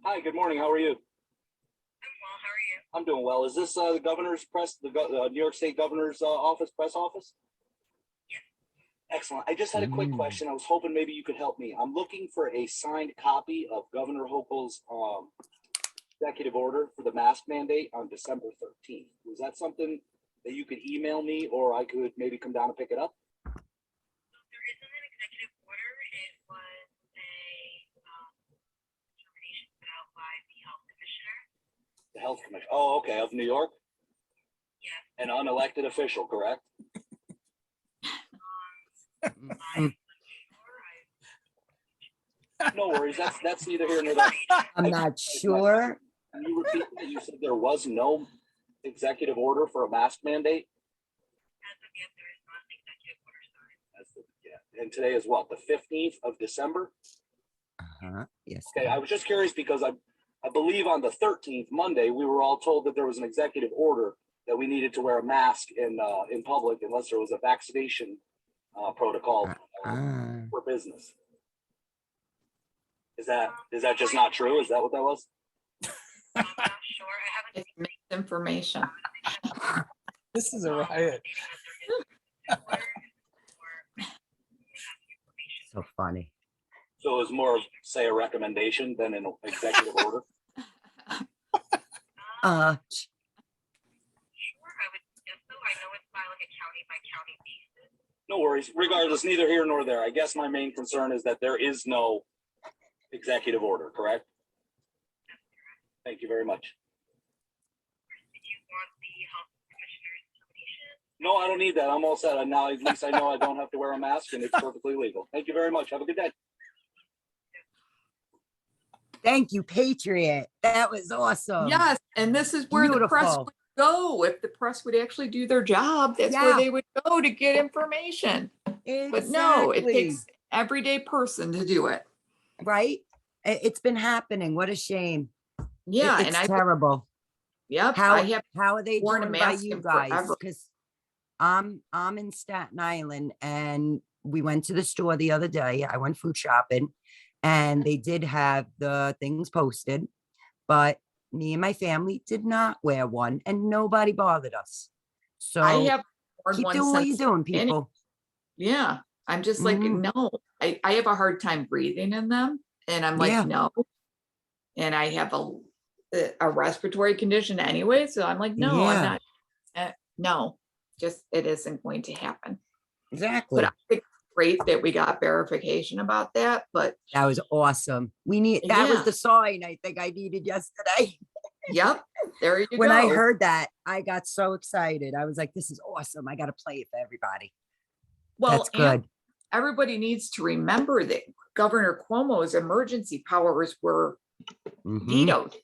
S5: Hi, good morning. How are you?
S4: I'm well, how are you?
S5: I'm doing well. Is this the governor's press, the New York State governor's office, press office? Yeah. Excellent. I just had a quick question. I was hoping maybe you could help me. I'm looking for a signed copy of Governor Hochul's executive order for the mask mandate on December 13th. Was that something that you could email me, or I could maybe come down and pick it up?
S4: There isn't an executive order. It was a determination put out by the health commissioner.
S5: The health commission. Oh, okay, of New York?
S4: Yes.
S5: An unelected official, correct? No worries. That's neither here nor there.
S2: I'm not sure.
S5: Can you repeat that? You said there was no executive order for a mask mandate?
S4: As of yet, there is not an executive order signed.
S5: Yeah. And today is what, the 15th of December?
S2: Yes.
S5: Okay, I was just curious because I believe on the 13th, Monday, we were all told that there was an executive order that we needed to wear a mask in public unless there was a vaccination protocol for business. Is that just not true? Is that what that was?
S3: It's misinformation.
S1: This is a riot.
S2: So funny.
S5: So it was more of, say, a recommendation than an executive order? No worries. Regardless, neither here nor there. I guess my main concern is that there is no executive order, correct? Thank you very much. No, I don't need that. I'm all set. Now at least I know I don't have to wear a mask and it's perfectly legal. Thank you very much. Have a good day.
S2: Thank you, Patriot. That was awesome.
S3: Yes, and this is where the press
S2: Beautiful.
S3: would go. If the press would actually do their job, that's where
S2: Yeah.
S3: they would go to get information. But no, it takes everyday person to do it.
S2: Right? It's been happening. What a shame.
S3: Yeah,
S2: It's
S3: and I
S2: terrible.
S3: yep,
S2: How
S3: I have
S2: how are they
S3: worn a
S2: doing by
S3: mask
S2: you
S3: in
S2: guys?
S3: forever.
S2: Because I'm in Staten Island and we went to the store the other day. I went food shopping and they did have the things posted, but me and my family did not wear one and nobody bothered us. So
S3: I have worn
S2: keep
S3: one
S2: doing what
S3: since
S2: you're doing,
S3: the beginning.
S2: people.
S3: Yeah, I'm just like,
S2: Mhm.
S3: no, I have a hard time breathing in them. And I'm like,
S2: Yeah.
S3: no. And I have a respiratory condition anyway. So I'm like, no, I'm
S2: Yeah.
S3: not. No, just it isn't going to happen.
S2: Exactly.
S3: But I think it's great that we got verification about that. But
S2: That was awesome. That was
S3: yeah,
S2: the sign I think I needed yesterday.
S3: yep, there you
S2: When
S3: go.
S2: I heard that, I got so excited. I was like, this is awesome. I got to play it for everybody.
S3: Well,
S2: That's
S3: and
S2: good.
S3: everybody needs to remember that Governor Cuomo's emergency powers were
S2: Mhm.
S3: vetoed,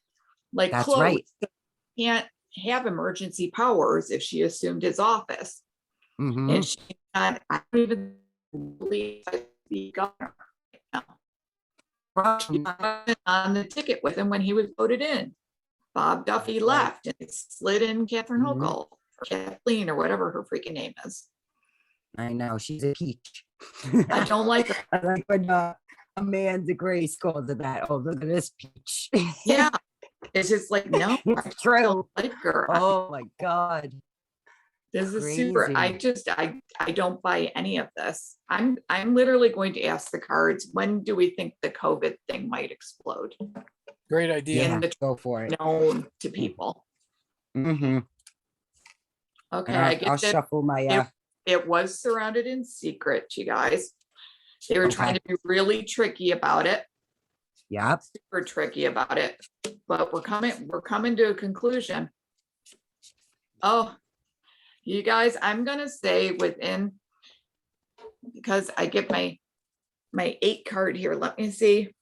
S3: like
S2: That's
S3: closed.
S2: right.
S3: Can't have emergency powers if she assumed his office.
S2: Mhm.
S3: And she's not, I don't even believe the governor right now. She wasn't on the ticket with him when he was voted in. Bob Duffy
S2: That's right.
S3: left and it slid in Catherine
S2: Mhm.
S3: Hochul or Kathleen or whatever her freaking name is.
S2: I know. She's a peach.
S3: I don't like her.
S2: I like when Amanda Grace calls it that. Oh, look at this peach.
S3: Yeah. It's just like, no, I
S2: It's
S3: don't
S2: true.
S3: like her.
S2: Oh my God.
S3: This is super. I
S2: Crazy.
S3: just I don't buy any of this. I'm literally going to ask the cards, when do we think the COVID thing might explode?
S1: Great idea.
S2: Yeah,
S3: And the
S2: go for it.
S3: known to people.
S2: Mm-hmm.
S3: Okay,
S2: And
S3: I
S2: I'll
S3: get that
S2: shuffle my
S3: it was surrounded in secret, you guys. They were trying
S2: Okay.
S3: to be really tricky about it,
S2: Yep.
S3: super tricky about it. But we're coming to a conclusion. Oh, you guys, I'm gonna say within, because I get my 8 card here. Let me see.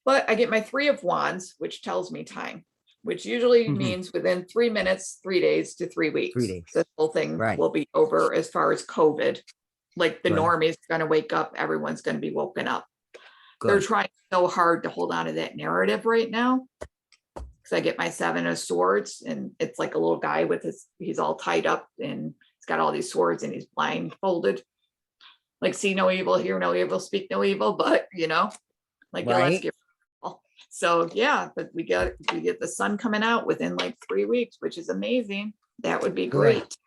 S3: But I get my 3 of Wands, which tells me time, which usually
S2: Mhm.
S3: means within 3 minutes, 3 days to 3 weeks.
S2: 3 days.
S3: This whole thing
S2: Right.
S3: will be over as far as COVID. Like the
S2: Good.
S3: norm is gonna wake up, everyone's gonna be woken up. They're
S2: Good.
S3: trying so hard to hold on to that narrative right now. Because I get my 7 of Swords and it's like a little guy with he's all tied up and he's got all these swords and he's blindfolded. Like, see no evil, hear no evil, speak no evil, but like, yeah, let's
S2: Right.
S3: get real. So yeah, but we get the sun coming out within like 3 weeks, which is amazing. That would be
S2: Good.
S3: great.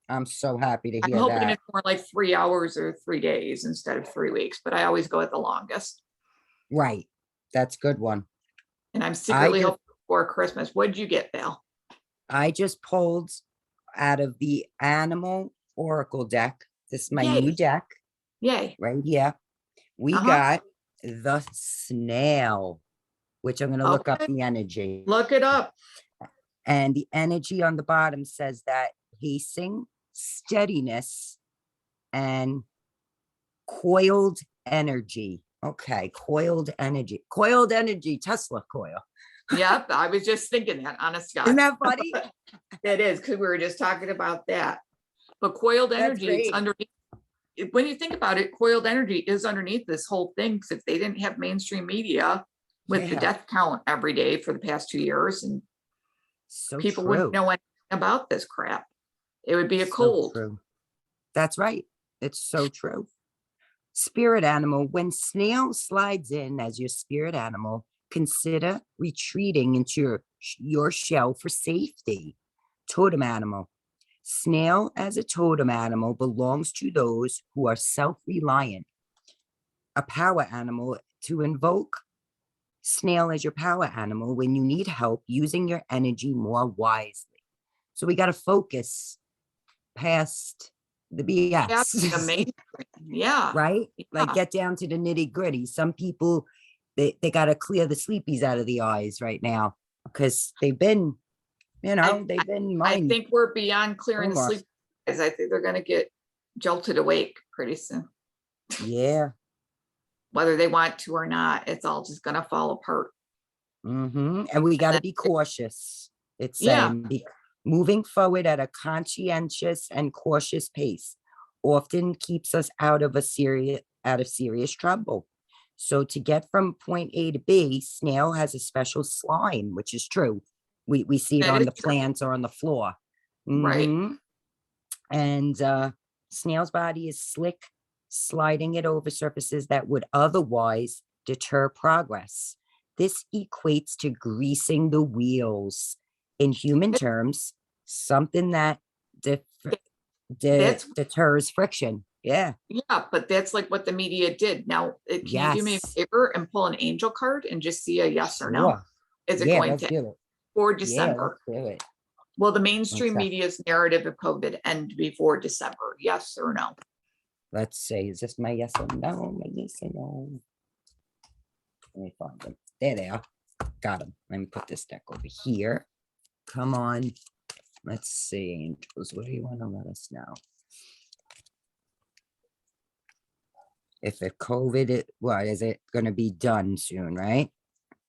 S2: I'm so happy to
S3: I'm
S2: hear
S3: hoping
S2: that.
S3: it's more like 3 hours or 3 days instead of 3 weeks, but I always go at the longest.
S2: Right. That's a good one.
S3: And I'm secretly
S2: just-
S3: hoping for Christmas. What did you get, Val?
S2: I just pulled out of the Animal Oracle deck. This is my
S3: Yay.
S2: new deck
S3: Yay.
S2: right here. We
S3: Uh-huh.
S2: got the snail, which I'm going to look up
S3: Okay.
S2: the energy.
S3: Look it up.
S2: And the energy on the bottom says that pacing, steadiness, and coiled energy. Okay, coiled energy. Coiled energy, Tesla coil.
S3: Yep, I was just thinking that, honest
S2: Isn't
S3: God.
S2: that funny?
S3: It is, because we were just talking about that. But coiled
S2: That's
S3: energy, it's
S2: great.
S3: underneath. When you think about it, coiled energy is underneath this whole thing. Because if they didn't have mainstream media with the
S2: Yeah.
S3: death count every day for the past 2 years, and
S2: So
S3: people
S2: true.
S3: wouldn't know anything about this crap. It would be a
S2: So
S3: cold.
S2: true. That's right. It's so true. Spirit animal. When snail slides in as your spirit animal, consider retreating into your shell for safety. Totem animal. Snail as a totem animal belongs to those who are self-reliant. A power animal to invoke snail as your power animal when you need help using your energy more wisely. So we got to focus past the
S3: That's
S2: BS.
S3: amazing. Yeah.
S2: Right? Like
S3: Yeah.
S2: get down to the nitty gritty. Some people, they got to clear the sleepies out of the eyes right now because they've been, they've been
S3: I
S2: mind.
S3: think we're beyond clearing the
S2: Almost.
S3: sleep, because I think they're going to get jolted awake pretty soon.
S2: Yeah.
S3: Whether they want to or not, it's all just going to fall apart.
S2: And we got to be cautious. It's
S3: Yeah.
S2: saying moving forward at a conscientious and cautious pace often keeps us out of serious trouble. So to get from point A to B, snail has a special slime, which is true. We see it
S3: That
S2: on
S3: is
S2: the
S3: true.
S2: plants or on the floor.
S3: Right.
S2: And snail's body is slick, sliding it over surfaces that would otherwise deter progress. This equates to greasing the wheels. In human terms, something that
S3: That's-
S2: deters friction. Yeah.
S3: Yeah, but that's like what the media did. Now, can you do me a
S2: Yes.
S3: favor and pull an angel card and just see a yes or no?
S2: Sure.
S3: Is it
S2: Yeah,
S3: going
S2: let's
S3: to
S2: do it.
S3: for
S2: Yeah,
S3: December?
S2: let's do it.
S3: Will the mainstream
S2: Okay.
S3: media's narrative of COVID end before December? Yes or no?
S2: Let's see. Is this my yes or no? My yes or no? Let me find them. There they are. Got them. Let me put this deck over here. Come on. Let's see. Angels, what do you want to let us know? If the COVID, what is it going to be done soon, right?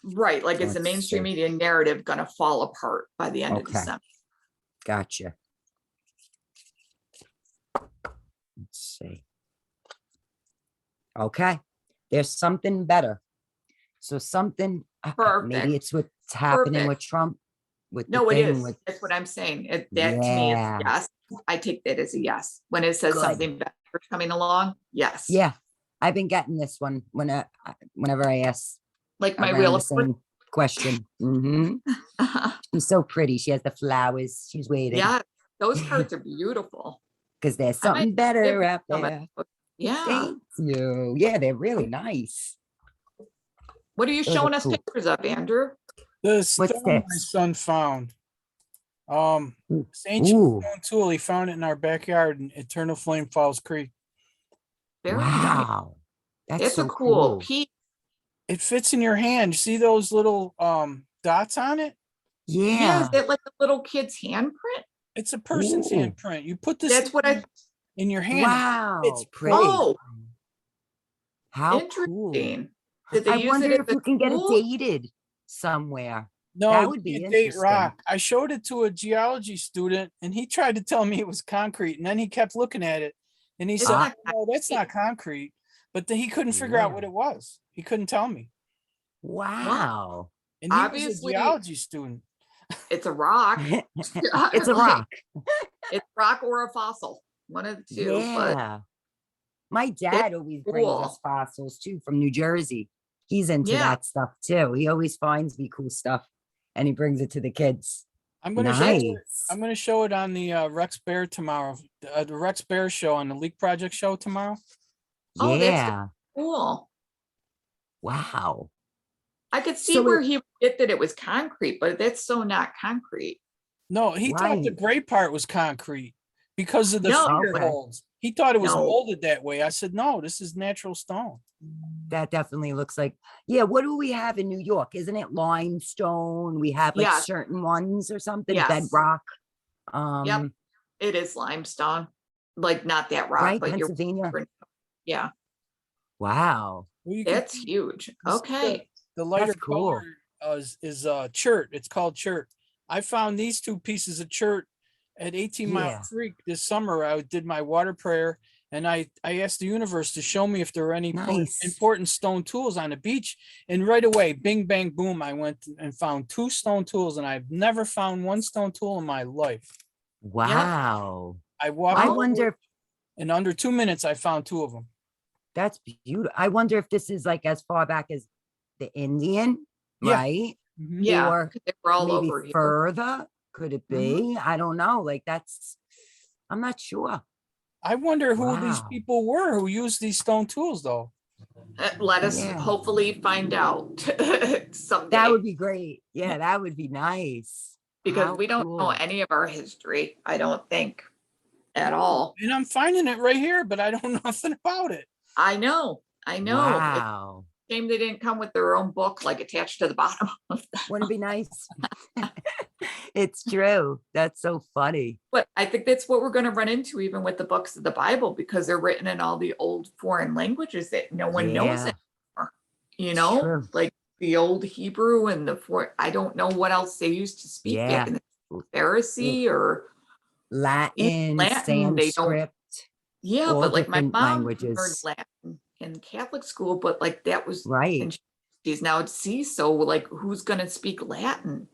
S3: Right, like is the
S2: Let's
S3: mainstream
S2: see.
S3: media narrative going to fall apart by the end of
S2: Okay.
S3: December?
S2: Gotcha. Let's see. Okay. There's something better. So something, maybe
S3: Perfect.
S2: it's what's happening
S3: Perfect.
S2: with Trump. With the
S3: No, it
S2: thing
S3: is.
S2: with,
S3: That's what I'm saying. That to me is
S2: Yeah.
S3: yes. I take that as a yes. When it says
S2: Good.
S3: something better coming along, yes.
S2: yeah, I've been getting this one whenever I ask
S3: Like my
S2: around
S3: wheel
S2: the
S3: of
S2: same question. She's so pretty. She has the flowers. She's waiting.
S3: yeah, those cards are beautiful.
S2: Because there's
S3: I might
S2: something
S3: give
S2: better out
S3: some of
S2: there.
S3: those. Yeah.
S2: Thank you. Yeah, they're really nice.
S3: What are you
S2: Those are
S3: showing us
S2: cool.
S3: pictures of, Andrew?
S1: The
S2: What's
S1: stone my
S2: this?
S1: son found.
S2: Ooh.
S1: It's ancient
S2: Ooh.
S1: stone tool. He found it in our backyard in Eternal Flame Falls Creek.
S3: Very nice.
S2: Wow. That's
S3: It's
S2: so
S3: a cool
S2: cool.
S3: piece.
S1: It fits in your hand. You see those little dots on it?
S3: Yeah,
S2: Yeah.
S3: is that like a little kid's handprint?
S1: It's a person's
S2: Ooh.
S1: handprint. You put this
S3: That's what I.
S1: in your hand.
S2: Wow.
S1: It's
S2: Pretty.
S3: Oh,
S2: How cool.
S3: interesting. Did they
S2: I
S3: use
S2: wonder
S3: it
S2: if
S3: as
S2: you
S3: a
S2: can get it
S3: tool?
S2: dated somewhere.
S1: No,
S2: That
S1: you
S2: would be
S1: can't date
S2: interesting.
S1: rock. I showed it to a geology student and he tried to tell me it was concrete. And then he kept looking at it and he
S3: It's
S1: said,
S3: not
S1: no, that's not concrete. But then he couldn't figure out what
S2: Yeah.
S1: it was. He couldn't tell me.
S2: Wow.
S1: And he was a
S3: Obviously-
S1: geology student.
S3: It's a rock.
S2: It's a rock.
S3: It's rock or a fossil. One of the two. But
S2: Yeah. My dad always brings us
S3: cool.
S2: fossils too from New Jersey. He's into
S3: Yeah.
S2: that stuff too. He always finds me cool stuff and he brings it to the kids.
S1: I'm gonna show it.
S2: Nice.
S1: I'm gonna show it on the Rex Bear tomorrow. The Rex Bear show on the Leak Project show tomorrow.
S3: Oh, that's
S2: Yeah.
S3: cool.
S2: Wow.
S3: I could see
S2: So
S3: where he would get that it was concrete, but that's so not concrete.
S1: No, he thought the
S2: Right.
S1: gray part was concrete because of the
S3: No.
S1: finger
S2: Okay.
S1: holes. He thought it was
S3: No.
S1: molded that way. I said, no, this is natural stone.
S2: That definitely looks like, yeah, what do we have in New York? Isn't it limestone? We have like
S3: Yes.
S2: certain ones or something,
S3: Yes.
S2: bedrock.
S3: Yep. It is limestone. Like not that rock,
S2: Right,
S3: but you're
S2: Pennsylvania.
S3: yeah,
S2: Wow.
S1: Well, you can
S3: that's
S1: see
S3: huge.
S1: this is
S3: Okay.
S1: the lighter
S2: cool.
S1: color is chert. It's called chert. I found these two pieces of chert at 18 Mile
S2: Yeah.
S1: Creek this summer. I did my water prayer And I asked the universe to show me if there were any
S2: Nice.
S1: important stone tools on the beach. And right away, bing, bang, boom, I went and found 2 stone tools, and I've never found 1 stone tool in my life.
S2: Wow.
S1: I walked
S2: I
S1: over,
S2: wonder if
S1: in under 2 minutes, I found 2 of them.
S2: that's beautiful. I wonder if this is like as far back as the Indian,
S1: Yeah.
S2: right?
S1: Mhm.
S3: Yeah,
S2: Or
S3: 'cause they were all
S2: maybe
S3: over here.
S2: further. Could it be? I don't know. Like I'm not sure.
S1: I wonder who these
S2: Wow.
S1: people were who used these stone tools, though.
S3: Let us
S2: Yeah.
S3: hopefully find out someday.
S2: That would be great. Yeah, that would be nice.
S3: Because
S2: How
S3: we don't know
S2: cool.
S3: any of our history, I don't think, at all.
S1: And I'm finding it right here, but I don't know nothing about it.
S3: I know. It's
S2: Wow.
S3: a shame they didn't come with their own book, like attached to the bottom of them.
S2: Wouldn't it be nice? It's true. That's so funny.
S3: But I think that's what we're going to run into even with the books of the Bible, because they're written in all the old foreign languages that no one knows
S2: Yeah.
S3: anymore. You
S2: It's
S3: know,
S2: true.
S3: like the old Hebrew and I don't know what else they used to speak
S2: Yeah.
S3: back in the Pharisee or
S2: Latin,
S3: Latin, they don't-
S2: Sanskrit.
S3: yeah,
S2: all
S3: but like my
S2: different
S3: mom learned
S2: languages.
S3: Latin in Catholic school, but like that was
S2: Right.
S3: and she's now deceased, so like who's gonna speak Latin?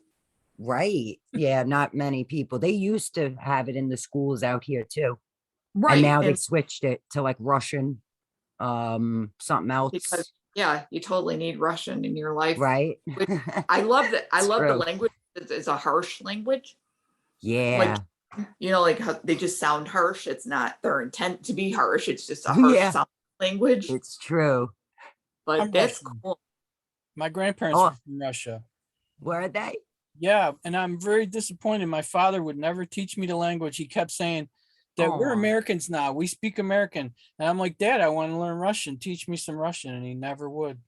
S2: Right. Yeah, not many people. They used to have it in the schools out here too.
S3: Right.
S2: And now they
S3: and
S2: switched it to like Russian, something else.
S3: because yeah, you totally need Russian in your life.
S2: Right.
S3: Which I love that. I
S2: It's
S3: love the
S2: true.
S3: language. It's a harsh language.
S2: Yeah.
S3: You know, like how they just sound harsh. It's not their intent to be harsh. It's just a harsh
S2: Yeah.
S3: sound language.
S2: It's true.
S3: But
S1: I'm
S3: that's
S1: Russian.
S3: cool.
S1: My grandparents
S2: Oh.
S1: were from Russia.
S2: Were they?
S1: Yeah, and I'm very disappointed. My father would never teach me the language. He kept saying that we're
S2: Aw.
S1: Americans now. We speak American. And I'm like, Dad, I want to learn Russian. Teach me some Russian. And he never would.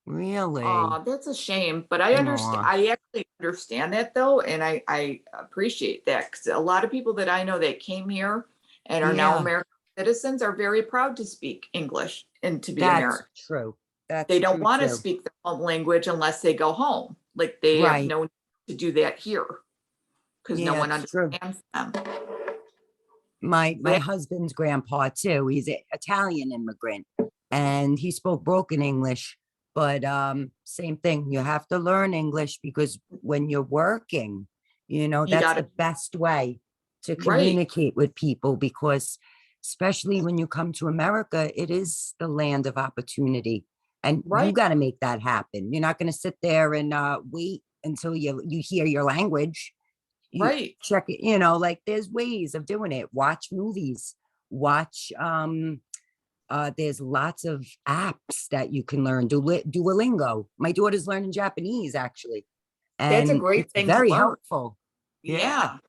S2: Really?
S3: Oh, that's a shame. But I understand.
S2: Aw.
S3: I actually understand that though, and I appreciate that, because a lot of people that I know that came here and are now
S2: Yeah.
S3: American citizens are very proud to speak English and to be
S2: That's
S3: American.
S2: true. That's
S3: They don't
S2: true,
S3: want to
S2: too.
S3: speak their home language unless they go home. Like they have
S2: Right.
S3: no need to do that here because no
S2: Yeah,
S3: one
S2: it's true.
S3: understands them.
S2: My
S3: Yeah.
S2: husband's grandpa too. He's an Italian immigrant, and he spoke broken English. But same thing. You have to learn English because when you're working,
S3: You
S2: that's
S3: gotta-
S2: the best way to
S3: Right.
S2: communicate with people. Because especially when you come to America, it is the land of opportunity, and you
S3: Right.
S2: got to make that happen. You're not going to sit there and wait until you hear your language. You
S3: Right.
S2: check it, like there's ways of doing it. Watch movies, watch there's lots of apps that you can learn. Duolingo. My daughter's learning Japanese actually.
S3: That's a
S2: And
S3: great
S2: it's
S3: thing to
S2: very
S3: learn.
S2: helpful.
S3: Yeah. I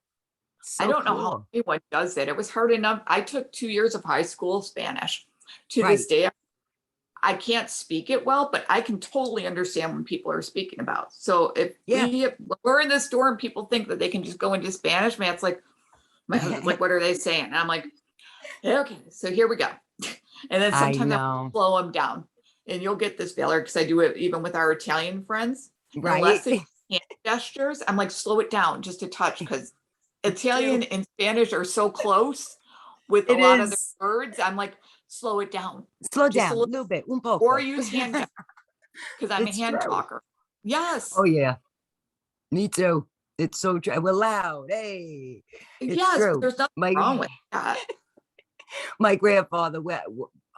S2: So
S3: don't know how
S2: cool.
S3: anyone does it. It was hard enough. I took 2 years of high school Spanish. To
S2: Right.
S3: this day, I can't speak it well, but I can totally understand when people are speaking about. So if
S2: Yeah.
S3: we're in the store and people think that they can just go into Spanish, man, it's like, my husband's like, what are they saying? And I'm like, okay, so here we go. And then
S2: I
S3: sometimes I
S2: know.
S3: slow them down. And you'll get this, Valerie, because I do it even with our Italian friends.
S2: Right.
S3: Unless it's hand gestures, I'm like, slow it down just a touch, because Italian and Spanish are so close with a
S2: It
S3: lot of the
S2: is.
S3: words. I'm like, slow it down.
S2: Slow
S3: just a
S2: down a little bit. Un poco.
S3: Or use hand gestures, because I'm a
S2: It's
S3: hand
S2: true.
S3: talker. Yes.
S2: Oh yeah. Me too. It's so true. We're loud. Hey. It's
S3: yes.
S2: true.
S3: There's nothing
S2: My
S3: wrong with that.
S2: my grandfather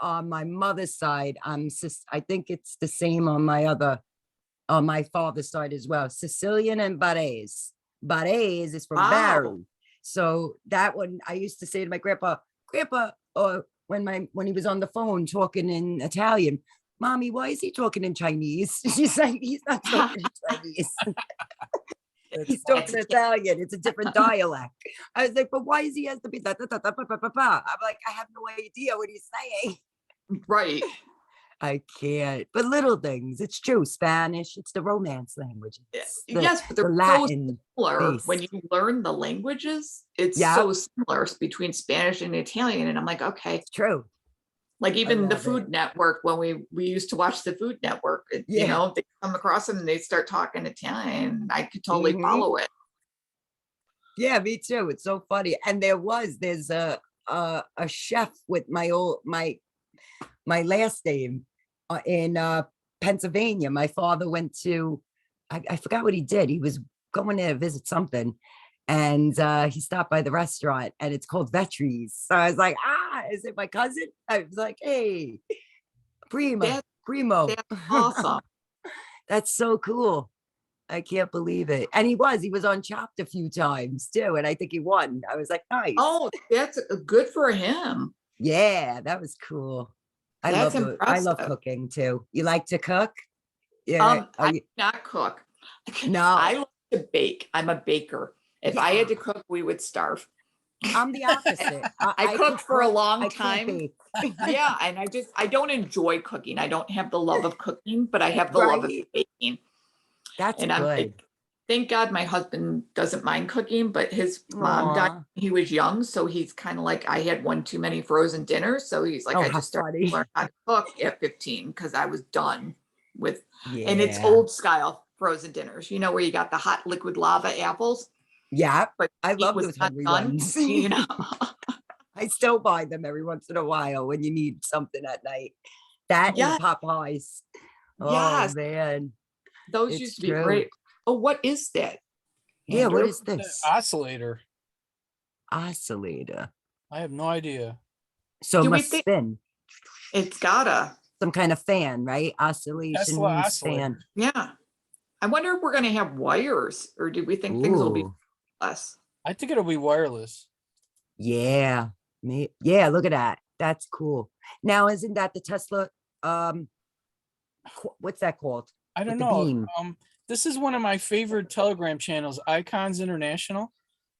S2: on my mother's side, I think it's the same on my father's side as well. Sicilian and Barese. Barese is from
S3: Wow.
S2: Bari. So that one I used to say to my grandpa, or when he was on the phone talking in Italian, Mommy, why is he talking in Chinese? She's like, he's not talking in Chinese. He's talking Italian. It's a different dialect. I was like, but why is he has to be da, da, da, da, ba, ba, ba, ba? I'm like, I have no idea what he's saying.
S3: Right.
S2: I can't. But little things. It's true. Spanish. It's the Romance language. It's the,
S3: Yes, but
S2: the
S3: they're so
S2: Latin.
S3: similar.
S2: base.
S3: When you learn the languages, it's
S2: Yeah.
S3: so similar between Spanish and Italian. And I'm like, okay.
S2: It's true.
S3: Like even the
S2: love it.
S3: Food Network, when we used to watch the Food Network,
S2: Yeah.
S3: they come across them and they start talking Italian. I could totally
S2: Mhm.
S3: follow it.
S2: Yeah, me too. It's so funny. And there's a chef with my my last name in Pennsylvania. My father went to, I forgot what he did. He was going there to visit something, and he stopped by the restaurant, and it's called Vetrie's. So I was like, is it my cousin? I was like, hey,
S3: That-
S2: Primo.
S3: That's awesome.
S2: That's so cool. I can't believe it. And he was on Chopped a few times too. And I think he won. I was like, nice.
S3: Oh, that's good for him.
S2: Yeah, that was cool. I
S3: That's
S2: love
S3: impressive.
S2: cooking too. You like to cook? Yeah.
S3: I do not cook.
S2: No.
S3: I like to bake. I'm a baker. If I had to cook, we would starve.
S2: I'm the opposite.
S3: I cooked for a long
S2: I can't
S3: time.
S2: bake.
S3: Yeah, and I don't enjoy cooking. I don't have the love of cooking, but I have the love of
S2: Right.
S3: baking.
S2: That's
S3: And
S2: good.
S3: thank God my husband doesn't mind cooking, but his mom died
S2: Aw.
S3: when he was young. So he's kind of like, I had one too many frozen dinners. So he's like,
S2: Oh,
S3: I
S2: how
S3: just started
S2: funny.
S3: to learn how to cook at 15 because I was done with,
S2: Yeah.
S3: and it's old style frozen dinners, where you got the hot liquid lava apples,
S2: Yeah.
S3: but
S2: I
S3: meat
S2: love
S3: was
S2: those
S3: not
S2: hungry
S3: done,
S2: ones. I still buy them every once in a while when you need something at night. That
S3: Yeah.
S2: and Popeyes. Oh
S3: Yes,
S2: man.
S3: those
S2: it's
S3: used to be
S2: true.
S3: great. Oh, what is that?
S2: Yeah, what
S3: Andrew?
S2: is
S1: The
S2: this?
S1: oscillator.
S2: Oscillator.
S1: I have no idea.
S2: So it
S3: Do we
S2: must
S3: think-
S2: spin.
S3: It's gotta.
S2: Some kind of fan, right? Oscillation
S1: Tesla
S2: means
S1: oscillator.
S2: fan.
S3: Yeah. I wonder if we're gonna have wires, or do we think things will be
S2: Ooh,
S3: less?
S1: I think it'll be wireless.
S2: yeah. Yeah, look at that. That's cool. Now, isn't that the Tesla? What's that called?
S1: I don't
S2: With the
S1: know.
S2: beam.
S1: This is one of my favorite Telegram channels, Icons International.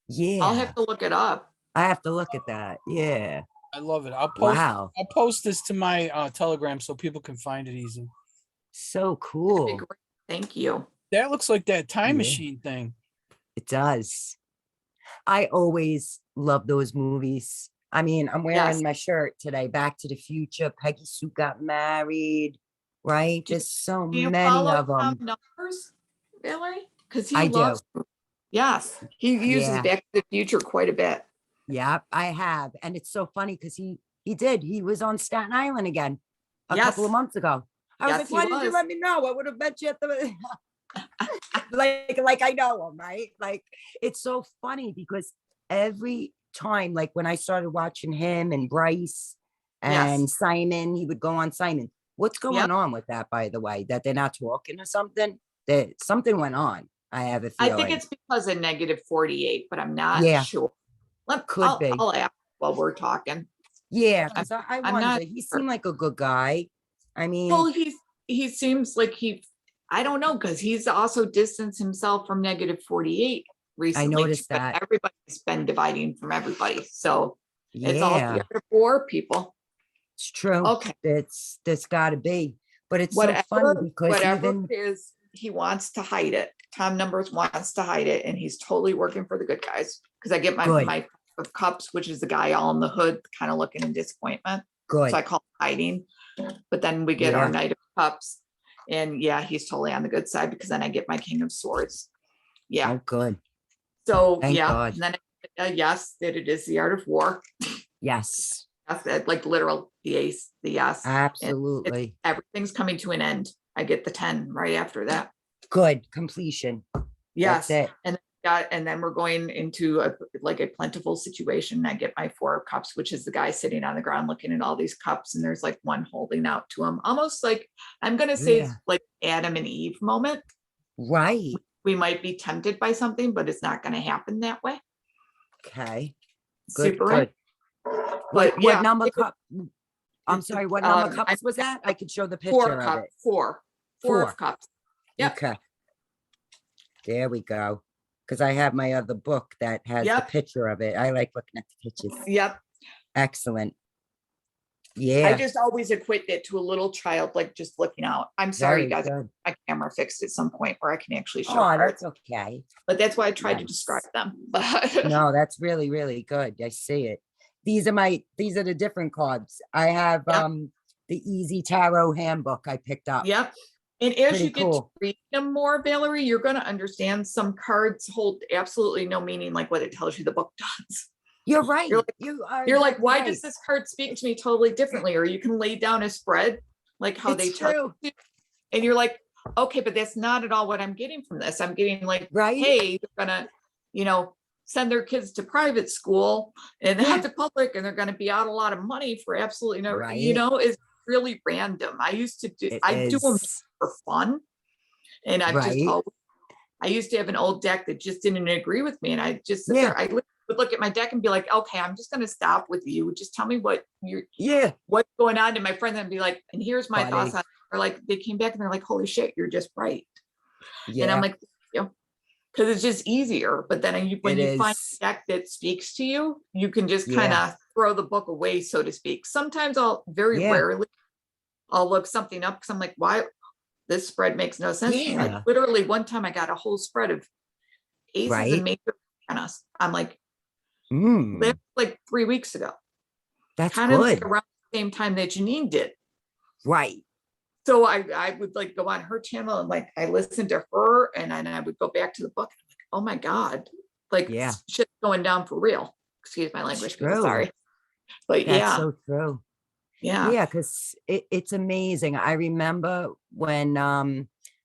S2: Yeah.
S3: I'll have to look it up.
S2: I have to look at that. Yeah.
S1: I love it.
S2: Wow.
S1: I'll post this to my Telegram so people can find it easy.
S2: So
S3: That'd be
S2: cool.
S3: great. Thank you.
S1: That looks like that time
S2: Yeah.
S1: machine thing.
S2: It does. I always love those movies. I mean, I'm wearing
S3: Yes.
S2: my shirt today. Back to the Future. Peggy Sue got married. Right?
S3: Do-
S2: There's so
S3: Do you
S2: many
S3: follow
S2: of them.
S3: numbers, Valerie? Because he
S2: I do.
S3: loves. Yes, he uses
S2: Yeah.
S3: Back to the Future quite a bit.
S2: Yeah, I have. And it's so funny because he was on Staten Island again a couple of
S3: Yes.
S2: months ago. I was
S3: Yes,
S2: like,
S3: he
S2: why didn't you
S3: was.
S2: let me know? I would have bet you at the like I know him, right? Like it's so funny because every time, like when I started watching him and Bryce and
S3: Yes.
S2: Simon, he would go on Simon. What's going
S3: Yep.
S2: on with that, by the way? That they're not talking or something? That something went on. I have a
S3: I
S2: feeling.
S3: think it's because of -48, but I'm not
S2: Yeah.
S3: sure.
S2: Could be.
S3: I'll ask while we're talking.
S2: Yeah, because I
S3: I'm not
S2: wonder. He
S3: sure.
S2: seemed like a good guy. I mean,
S3: Well, he seems like I don't know, because he's also distanced himself from -48 recently.
S2: noticed
S3: but
S2: that.
S3: Everybody's been dividing from everybody. So it's all
S2: yeah,
S3: the art of war, people.
S2: it's true.
S3: Okay.
S2: That's got to be. But it's so funny because
S3: Whatever
S2: even
S3: it is, he wants to hide it. Tom Numbers wants to hide it, and he's totally working for the good guys. Because I get
S2: Good.
S3: my of cups, which is the guy all in the hood, kind of looking in disappointment.
S2: good.
S3: So I call it hiding. But then we get our
S2: Yeah.
S3: Knight of Cups. And yeah, he's totally on the good side because then I get my King of Swords. Yeah.
S2: Oh, good.
S3: So
S2: Thank
S3: yeah.
S2: God.
S3: And then yes, that it is the art of war.
S2: Yes,
S3: That's like literal the ace, the yes.
S2: absolutely.
S3: Everything's coming to an end. I get the 10 right after that.
S2: Good completion.
S3: Yes.
S2: That's it.
S3: And then we're going into a plentiful situation. I get my 4 of cups, which is the guy sitting on the ground looking at all these cups, and there's like one holding out to him, almost like I'm gonna say it's
S2: Yeah.
S3: like Adam and Eve moment.
S2: Right.
S3: We might be tempted by something, but it's not gonna happen that way.
S2: Okay. Good.
S3: Super
S2: Good.
S3: right.
S2: What,
S3: But yeah,
S2: what number
S3: it was-
S2: cup? I'm sorry. What number
S3: I-
S2: cups was that? I could show the picture
S3: 4
S2: of
S3: cups,
S2: it.
S3: 4
S2: 4.
S3: of cups. Yep.
S2: Okay. There we go. Because I have my other book that has
S3: Yep.
S2: the picture of it. I like looking at the pictures.
S3: Yep.
S2: Excellent.
S3: I
S2: Yeah.
S3: just always equate it to a little child, like just looking out. I'm sorry,
S2: Very
S3: guys.
S2: good.
S3: My camera fixed at some point where I can actually show
S2: Oh,
S3: cards,
S2: that's okay.
S3: but that's why I tried to
S2: Nice.
S3: describe them. But
S2: No, that's really, really good. I see it. These are the different cards. I have
S3: Yep.
S2: the Easy Tarot handbook I picked up.
S3: Yep. And as
S2: Pretty
S3: you get to
S2: cool.
S3: read them more, Valerie, you're going to understand some cards hold absolutely no meaning like what it tells you the book does.
S2: You're right.
S3: You're like,
S2: You are.
S3: You're like,
S2: exactly
S3: why
S2: right.
S3: does this card speak to me totally differently? Or you can lay down a spread, like how they
S2: It's
S3: tell
S2: true.
S3: you, and you're like, okay, but that's not at all what I'm getting from this. I'm getting like,
S2: Right?
S3: hey, they're gonna, send their kids to private school and
S2: Yeah.
S3: not to public, and they're gonna be out a lot of money for absolutely no,
S2: Right.
S3: it's really random. I used to do,
S2: It
S3: I do them
S2: is.
S3: for fun. And I've just
S2: Right.
S3: always, I used to have an old deck that just didn't agree with me. And I just sit
S2: Yeah.
S3: there, I would look at my deck and be like, okay, I'm just gonna stop with you. Just tell me what's going on. And my friend then be like, and here's my
S2: Funny.
S3: thoughts on it. Or like they came back and they're like, holy shit, you're just right.
S2: Yeah.
S3: And I'm like, because it's just easier. But then when
S2: It
S3: you find
S2: is.
S3: a deck that speaks to you, you can just
S2: Yeah.
S3: kind of throw the book away, so to speak. Sometimes very
S2: Yeah.
S3: rarely, I'll look something up because I'm like, why? This spread makes no sense to me.
S2: Yeah.
S3: Like literally one time I got a whole spread of aces
S2: Right.
S3: and major us. I'm like,
S2: Mm,
S3: that's like 3 weeks ago.
S2: that's
S3: Kind of
S2: good.
S3: like around the same time that Janine did.
S2: Right.
S3: So I would like go on her channel and like I listened to her and then I would go back to the book. And I'm like, oh my God, like
S2: Yeah.
S3: shit's going down for real. Excuse my language, people,
S2: true.
S3: sorry. But
S2: That's
S3: yeah,
S2: so true.
S3: yeah.
S2: Yeah, because it's amazing. I remember when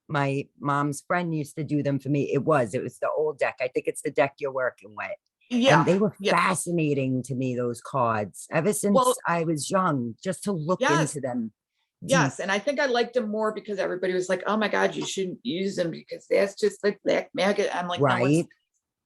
S2: my mom's friend used to do them for me. It was the old deck. I think it's the deck you're working with.
S3: Yeah.
S2: And they were
S3: Yeah.
S2: fascinating to me, those cards, ever since
S3: Well,
S2: I was young, just to look
S3: yes.
S2: into them.
S3: Yes, and I think I liked them more because everybody was like, "Oh my God, you shouldn't use them because that's just like black maggot." I'm like, "No,
S2: Right.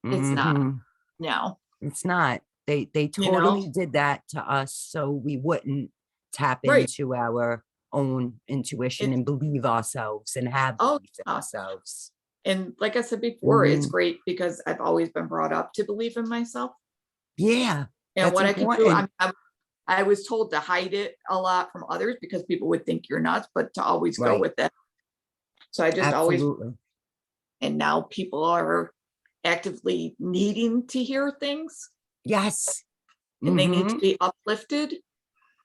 S3: it's not.
S2: Mhm.
S3: No,
S2: It's not. They
S3: You know?
S2: totally did that to us so we wouldn't tap
S3: Right.
S2: into our own intuition
S3: It's-
S2: and believe ourselves and have
S3: Oh,
S2: belief in
S3: yeah.
S2: ourselves.
S3: And like I said before, it's
S2: Mhm.
S3: great because I've always been brought up to believe in myself
S2: Yeah,
S3: and
S2: that's
S3: what I can do.
S2: important.
S3: I was told to hide it a lot from others because people would think you're nuts, but to always go
S2: Right.
S3: with it. So I just always,
S2: Absolutely.
S3: and now people are actively needing to hear things
S2: Yes.
S3: and they need to
S2: Mhm.
S3: be uplifted. But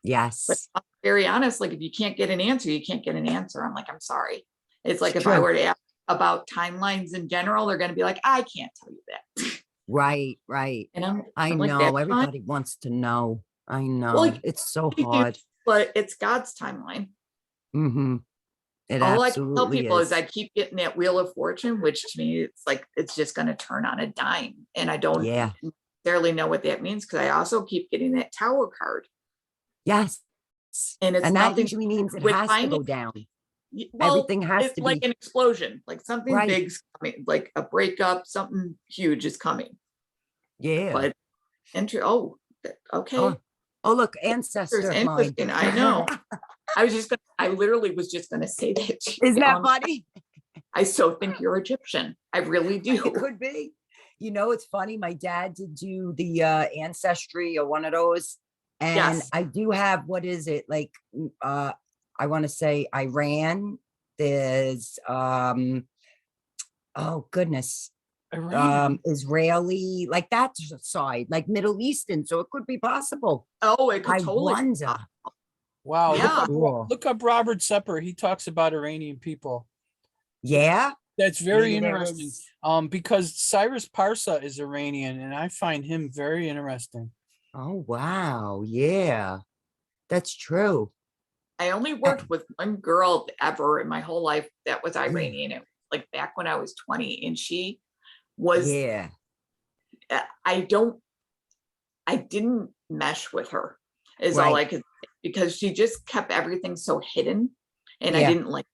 S2: Yes.
S3: I'm very honest, like if you can't get an answer, you can't get an answer. I'm like, I'm sorry. It's like
S2: It's
S3: if I
S2: true.
S3: were to ask about timelines in general, they're going to be like, I can't tell you that.
S2: Right, right.
S3: And
S2: I
S3: I'm like,
S2: know.
S3: that's fine.
S2: Everybody wants to know. I know.
S3: Well,
S2: It's so
S3: you do,
S2: hard.
S3: but it's God's timeline.
S2: Mm-hmm. It
S3: All I can tell
S2: absolutely
S3: people is
S2: is.
S3: I keep getting that wheel of fortune, which to me, it's like, it's just going to turn on a dime. And I don't
S2: Yeah.
S3: necessarily know what that means because I also keep getting that tower card.
S2: Yes.
S3: And it's
S2: And that
S3: nothing
S2: usually means it
S3: with
S2: has to go
S3: finding-
S2: down.
S3: Well,
S2: Everything has
S3: it's
S2: to
S3: like
S2: be
S3: an explosion, like something
S2: right.
S3: big's coming, like a breakup, something huge is coming.
S2: Yeah.
S3: But okay.
S2: Oh, look,
S3: There's
S2: ancestor of mine.
S3: interesting. I know. I literally was just gonna say that to you.
S2: Isn't that funny?
S3: I so think you're Egyptian. I really
S2: It
S3: do.
S2: could be. You know, it's funny. My dad did do the ancestry or one of those. And
S3: Yes.
S2: I do have, what is it? Like, I want to say Iran. There's, oh goodness,
S1: Iranian.
S2: Israeli, like that side, like Middle Eastern. So it could be possible.
S3: Oh, it could
S2: I
S3: totally.
S2: wonder.
S1: Wow.
S3: Yeah.
S2: Cool.
S1: Look up Robert Sepper. He talks about Iranian people.
S2: Yeah.
S1: That's very
S2: Maybe there
S1: interesting.
S2: is-
S1: Because Cyrus Parsa is Iranian, and I find him very interesting.
S2: Oh, wow. Yeah. That's true.
S3: I only worked with one girl ever in my whole life that was Iranian. It was like back when I was 20, and she was.
S2: Yeah.
S3: I didn't mesh with her. Is all
S2: Right.
S3: I could say, because she just kept everything so hidden, and I
S2: Yeah.
S3: didn't like.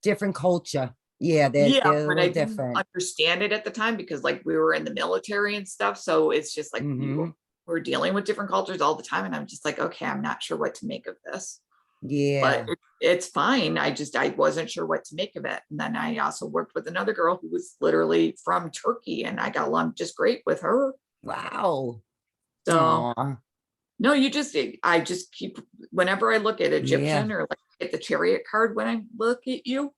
S2: Different culture. Yeah, they're
S3: Yeah,
S2: a
S3: but I
S2: little
S3: didn't
S2: different.
S3: understand it at the time because like we were in the military and stuff. So it's just like
S2: Mhm.
S3: we're dealing with different cultures all the time. And I'm just like, okay, I'm not sure what to make of this,
S2: Yeah.
S3: but it's fine. I wasn't sure what to make of it. And then I also worked with another girl who was literally from Turkey and I got along just great with her.
S2: Wow.
S3: So
S2: Aw.
S3: no, I just keep, whenever I look at Egyptian or like at the chariot card, when I look at you,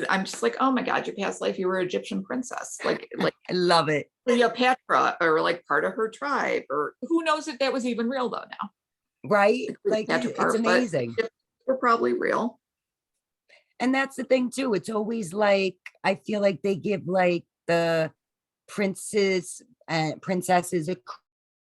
S3: I'm just like, oh my God, your past life, you were Egyptian princess. Like
S2: I love it.
S3: Cleopatra or like part of her tribe, or who knows if that was even real though now.
S2: Right?
S3: The
S2: Like
S3: Cleopatra
S2: it's
S3: part, but
S2: amazing.
S3: They're probably real.
S2: And that's the thing too. It's always like, I feel like they give like the princes and princesses a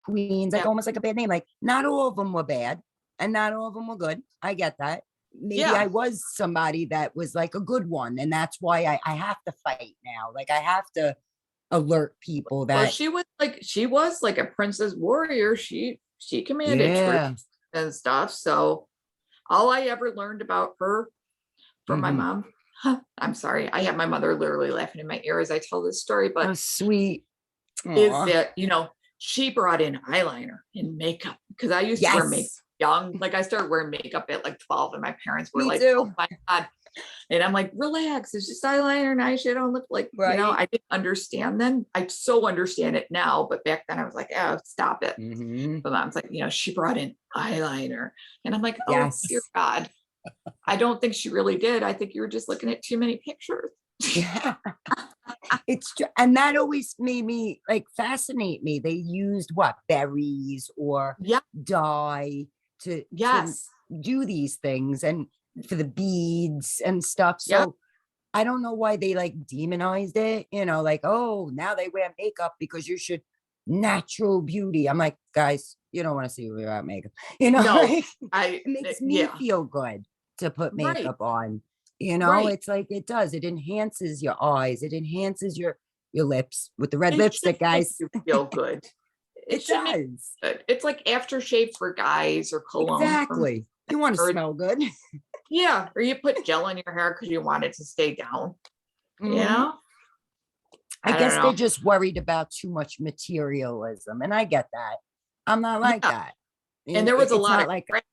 S2: queens, like
S3: Yeah.
S2: almost like a bad name. Like not all of them were bad and not all of them were good. I get that. Maybe
S3: Yeah.
S2: I was somebody that was like a good one. And that's why I have to fight now. Like I have to alert people
S3: Well,
S2: that,
S3: she was like a princess warrior. She commanded
S2: yeah.
S3: troops and stuff. So all I ever learned about her from my
S2: Mhm.
S3: mom, I'm sorry, I have my mother literally laughing in my ear as I tell this story,
S2: Oh,
S3: but
S2: sweet.
S3: is
S2: Aw.
S3: that, she brought in eyeliner and makeup because I used to wear makeup
S2: Yes.
S3: young. Like I started wearing makeup at like 12 and my parents were
S2: Me
S3: like,
S2: too.
S3: oh my God. And I'm like, relax, it's just eyeliner and eyeshadow. Look like,
S2: Right.
S3: I didn't understand then. I so understand it now, but back then I was like, oh, stop it.
S2: Mhm.
S3: But mom's like, she brought in eyeliner. And I'm like, oh,
S2: Yes.
S3: dear God. I don't think she really did. I think you were just looking at too many pictures.
S2: Yeah. It's true. And that always made me like fascinate me. They used what, berries or
S3: Yeah.
S2: dye to
S3: Yes.
S2: do these things and for the beads and stuff. So
S3: Yep.
S2: I don't know why they like demonized it, like, oh, now they wear makeup because you should natural beauty. I'm like, guys, you don't want to see me without makeup.
S3: No,
S2: like,
S3: it
S2: it makes me
S3: yeah.
S2: feel good to put
S3: Right.
S2: makeup on.
S3: Right.
S2: It's like it does. It enhances your eyes. It enhances your lips with the red
S3: It
S2: lipstick,
S3: should make
S2: guys.
S3: you feel good.
S2: It
S3: should make you
S2: does.
S3: good. It's like aftershave for guys or cologne.
S2: Exactly. You want to
S3: or-
S2: smell good.
S3: Yeah. Or you put gel in your hair because you want it to stay down.
S2: Mhm. I
S3: don't
S2: guess
S3: know.
S2: they're just worried about too much materialism. And I get that. I'm not like
S3: Yeah.
S2: that.
S3: And there was a
S2: It's
S3: lot
S2: not
S3: of
S2: like
S3: crap,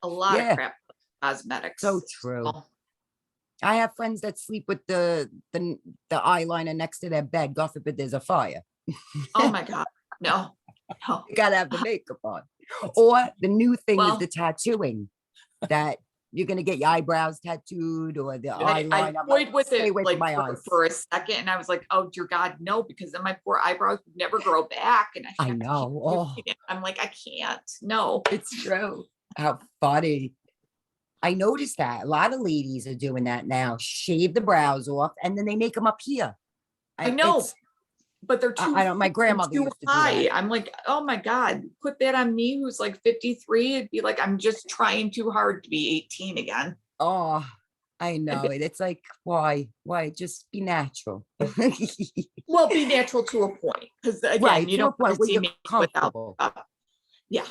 S2: Yeah.
S3: of crap cosmetics.
S2: so true.
S3: So,
S2: I have friends that sleep with the eyeliner next to their bed. God forbid there's a fire.
S3: oh my God. No.
S2: You gotta have the makeup on. Or the new thing is
S3: Well-
S2: the tattooing, that you're gonna get your eyebrows tattooed or the
S3: I
S2: eyeliner. I'm
S3: toyed
S2: like,
S3: with
S2: stay
S3: it
S2: away
S3: like
S2: from my eyes.
S3: for a second, and I was like, "Oh dear God, no!" Because then my poor eyebrows would never grow back, and
S2: I
S3: have to keep
S2: know. Oh,
S3: doing it. I'm like, I can't. No.
S2: it's true. How funny. I noticed that a lot of ladies are doing that now. Shave the brows off and then they make them up here.
S3: I know,
S2: it's-
S3: but they're too.
S2: I don't. My grandmother
S3: too
S2: used to do
S3: high.
S2: that.
S3: I'm like, oh my God, put that on me, who's like 53. It'd be like I'm just trying too hard to be 18 again.
S2: Oh, I know it. It's like, why? Just be natural.
S3: Well, be natural to a point, because again,
S2: Right,
S3: you
S2: to a
S3: don't want
S2: point
S3: to
S2: where
S3: see
S2: you're
S3: me without.
S2: comfortable.
S3: Yeah,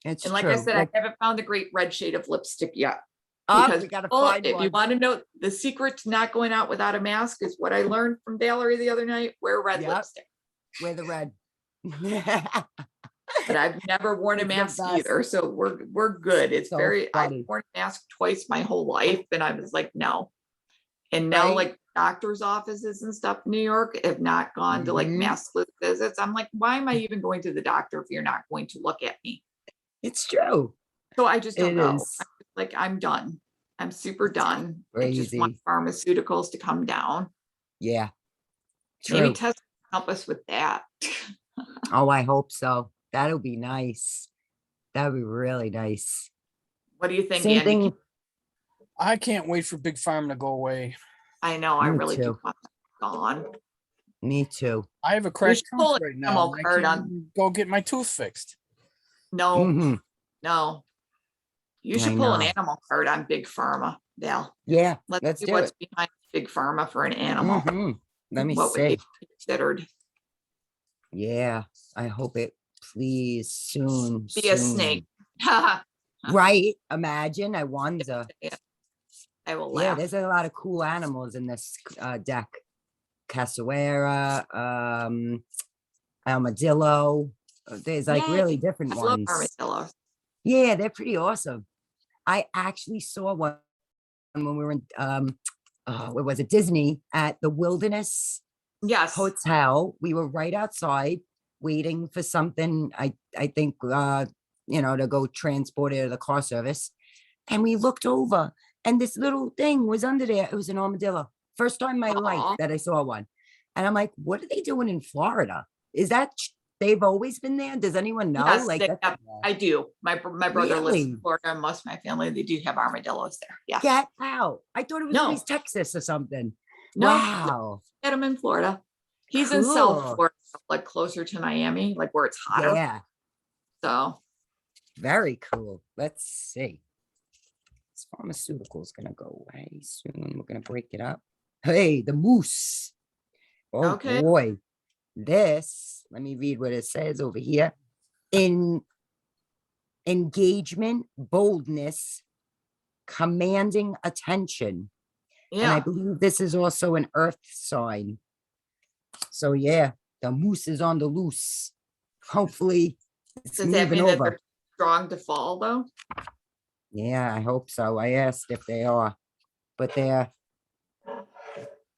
S2: It's
S3: and like
S2: true.
S3: I said,
S2: Like,
S3: I haven't found the great red shade of lipstick yet.
S2: we gotta find
S3: if
S2: one.
S3: you want to know the secret to not going out without a mask is what I learned from Valerie the other night: wear red
S2: Yep.
S3: lipstick.
S2: Wear the red.
S3: But I've never worn a
S2: It's the
S3: mask
S2: best.
S3: either, so we're good. It's
S2: So
S3: very. I've
S2: funny.
S3: worn a mask twice my whole life, and I was like, no. And now,
S2: Right.
S3: like doctors' offices and stuff in New York have not gone to like
S2: Mhm.
S3: maskless visits. I'm like, why am I even going to the doctor if you're not going to look at me?
S2: It's true.
S3: So I just don't
S2: It
S3: go.
S2: is.
S3: Like I'm done. I'm super done. I just
S2: Crazy.
S3: want pharmaceuticals to come down.
S2: Yeah.
S3: Maybe
S2: True.
S3: test help us with that.
S2: Oh, I hope so. That'll be nice. That'd be really nice.
S3: What do you think,
S2: Same
S3: Andy?
S2: thing.
S1: I can't wait for Big Pharma to go away.
S3: I know, I
S2: Me
S3: really do
S2: too.
S3: want that gone.
S2: Me too.
S1: I have a
S3: We
S1: cracked
S3: should pull
S1: tooth
S3: an
S1: right now.
S3: animal
S1: and I
S3: card
S1: can't
S3: on-
S1: even go get my tooth fixed.
S3: No,
S2: Mhm.
S3: no. You
S2: I
S3: should pull an
S2: know.
S3: animal card on Big Pharma, Val.
S2: Yeah.
S3: Let's
S2: Let's
S3: see
S2: do
S3: what's
S2: it.
S3: behind Big Pharma for an animal.
S2: Mhm. Let me
S3: What would they
S2: see.
S3: be considered?
S2: Yeah. I hope it. Please soon.
S3: Be a
S2: soon.
S3: snake.
S2: Right. Imagine. I wonder.
S3: I will
S2: Yeah,
S3: laugh.
S2: there's a lot of cool animals in this deck. Cassowara, armadillo. There's like
S3: Yay,
S2: really different
S3: I love
S2: ones.
S3: armadillos.
S2: Yeah, they're pretty awesome. I actually saw one when we were in where was it? Disney at the Wilderness
S3: Yes.
S2: Hotel. We were right outside waiting for something. I think to go transport it to the car service. And we looked over and this little thing was under there. It was an armadillo. First time in my
S3: Aw.
S2: life that I saw one. And I'm like, what are they doing in Florida? Is that they've always been there? Does anyone know?
S3: Yes,
S2: like
S3: they
S2: that's-
S3: have. I do. My brother lives
S2: Really?
S3: in Florida, and most of my family, they do have armadillos there. Yeah.
S2: get out. I thought it was
S3: No.
S2: always Texas or something.
S3: No,
S2: Wow.
S3: get them in Florida. He's in South
S2: Cool.
S3: Florida, like closer to Miami, like where it's hotter.
S2: Yeah,
S3: So
S2: very cool. Let's see. This pharmaceutical is gonna go away soon. We're gonna break it up. Hey, the moose. Oh
S3: Okay.
S2: boy. This, let me read what it says over here. In engagement, boldness, commanding attention. And I
S3: yeah,
S2: believe this is also an earth sign. So yeah, the moose is on the loose. Hopefully it's
S3: does that
S2: moving
S3: mean that
S2: over.
S3: they're strong to fall though?
S2: Yeah, I hope so. I asked if they are, but they're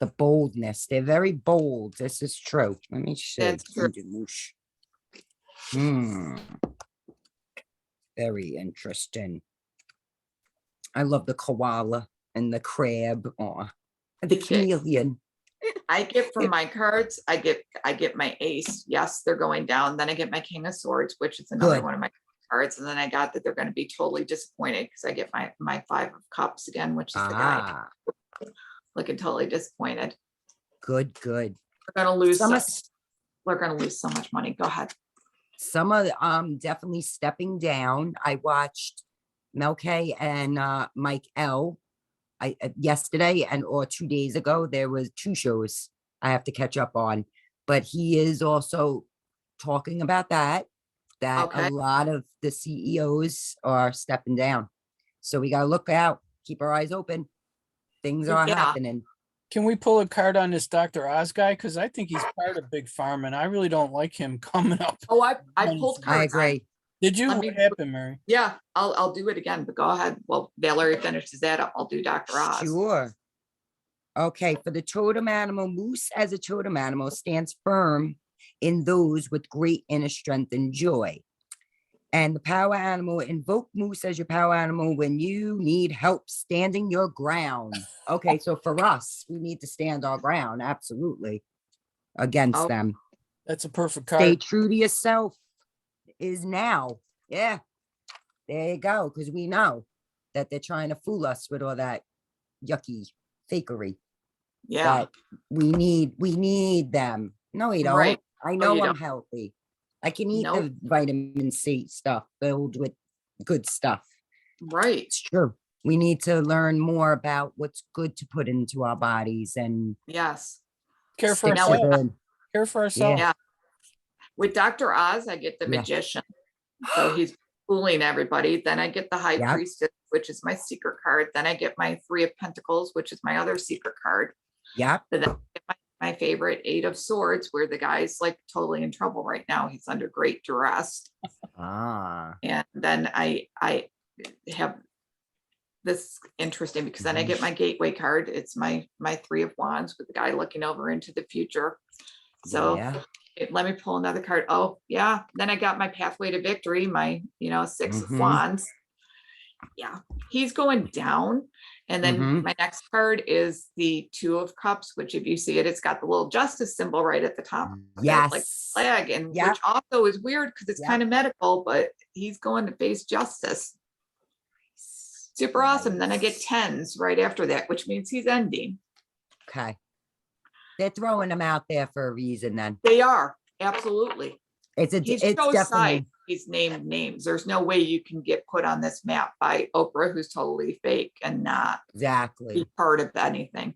S2: the boldness. They're very bold. This is true. Let me see.
S3: That's true.
S2: Moosh. Hmm. Very interesting. I love the koala and the crab. Oh, and the
S3: Okay.
S2: chameleon.
S3: I get from my cards, I get my ace. Yes, they're going down. Then I get my king of swords, which is another
S2: Good.
S3: one of my cards. And then I got that they're going to be totally disappointed because I get my five of cups again, which is the guy looking totally disappointed.
S2: Good, good.
S3: We're going to lose.
S2: Some
S3: We're going to lose so much money. Go ahead.
S2: some are definitely stepping down. I watched Melk and Mike L. Yesterday or 2 days ago. There was 2 shows I have to catch up on, but he is also talking about that
S3: Okay.
S2: a lot of the CEOs are stepping down. So we gotta look out, keep our eyes open. Things are
S3: Yeah.
S2: happening.
S1: Can we pull a card on this Dr. Oz guy? Because I think he's part of Big Pharma, and I really don't like him coming up.
S3: Oh, I pulled
S1: I
S3: cards.
S2: agree.
S1: Did you?
S3: Let
S1: What
S3: me-
S1: happened, Mary?
S3: Yeah, I'll do it again, but go ahead. Well, Valerie finishes that up. I'll do Dr. Oz.
S2: Sure. Okay, for the totem animal, moose as a totem animal stands firm in those with great inner strength and joy. And the power animal, invoke moose as your power animal when you need help standing your ground. Okay, so for us, we need to stand our ground, absolutely, against
S3: Oh.
S2: them.
S1: That's a perfect
S2: Stay
S1: card.
S2: true to yourself is now. Yeah, there you go, because we know that they're trying to fool us with all that yucky fakery.
S3: Yeah,
S2: That we need them. No, we don't.
S3: Right.
S2: I
S3: No,
S2: know
S3: you
S2: I'm
S3: don't.
S2: healthy. I can eat
S3: Nope.
S2: the vitamin C stuff filled with good stuff.
S3: right.
S2: It's true. We need to learn more about what's good to put into our bodies and
S3: Yes.
S1: Care for
S2: stick
S3: Now
S2: to
S3: we-
S1: ourselves.
S2: the
S1: Care for ourselves.
S3: Yeah. With Dr. Oz, I get the
S2: Yeah.
S3: magician. So he's fooling everybody. Then I get the high
S2: Yep.
S3: priestess, which is my secret card. Then I get my 3 of Pentacles, which is my other secret card.
S2: yep.
S3: But then I get my favorite 8 of Swords, where the guy's like totally in trouble right now. He's under great duress.
S2: Ah,
S3: And then I have this interesting because then I get my gateway card. It's my 3 of Wands with the guy looking over into the future. So
S2: yeah.
S3: let me pull another card. Oh, yeah. Then I got my pathway to victory, my 6 of
S2: Mhm.
S3: Wands. Yeah, he's going down. And then
S2: Mhm.
S3: my next card is the 2 of Cups, which if you see it, it's got the little justice symbol right at the top. of it, like
S2: Yes.
S3: flag, and
S2: Yep.
S3: which also is weird because it's
S2: Yep.
S3: kind of medical, but he's going to face justice. Super awesome. Then I get
S2: Nice.
S3: 10s right after that, which means he's ending.
S2: Okay. They're throwing them out there for a reason then.
S3: They are, absolutely.
S2: It's
S3: He
S2: it's
S3: shows
S2: definitely
S3: side. He's named names. There's no way you can get put on this map by Oprah, who's totally fake and not
S2: exactly.
S3: be part of anything.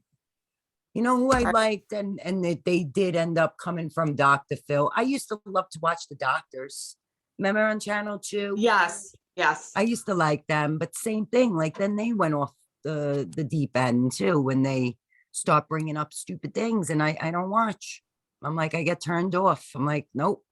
S2: You know who I
S3: Right.
S2: liked, and they did end up coming from Dr. Phil. I used to love to watch the doctors. Remember on Channel 2?
S3: Yes, yes.
S2: I used to like them, but same thing. Like then they went off the deep end too when they start bringing up stupid things, and I don't watch. I'm like I get turned off. I'm like nope,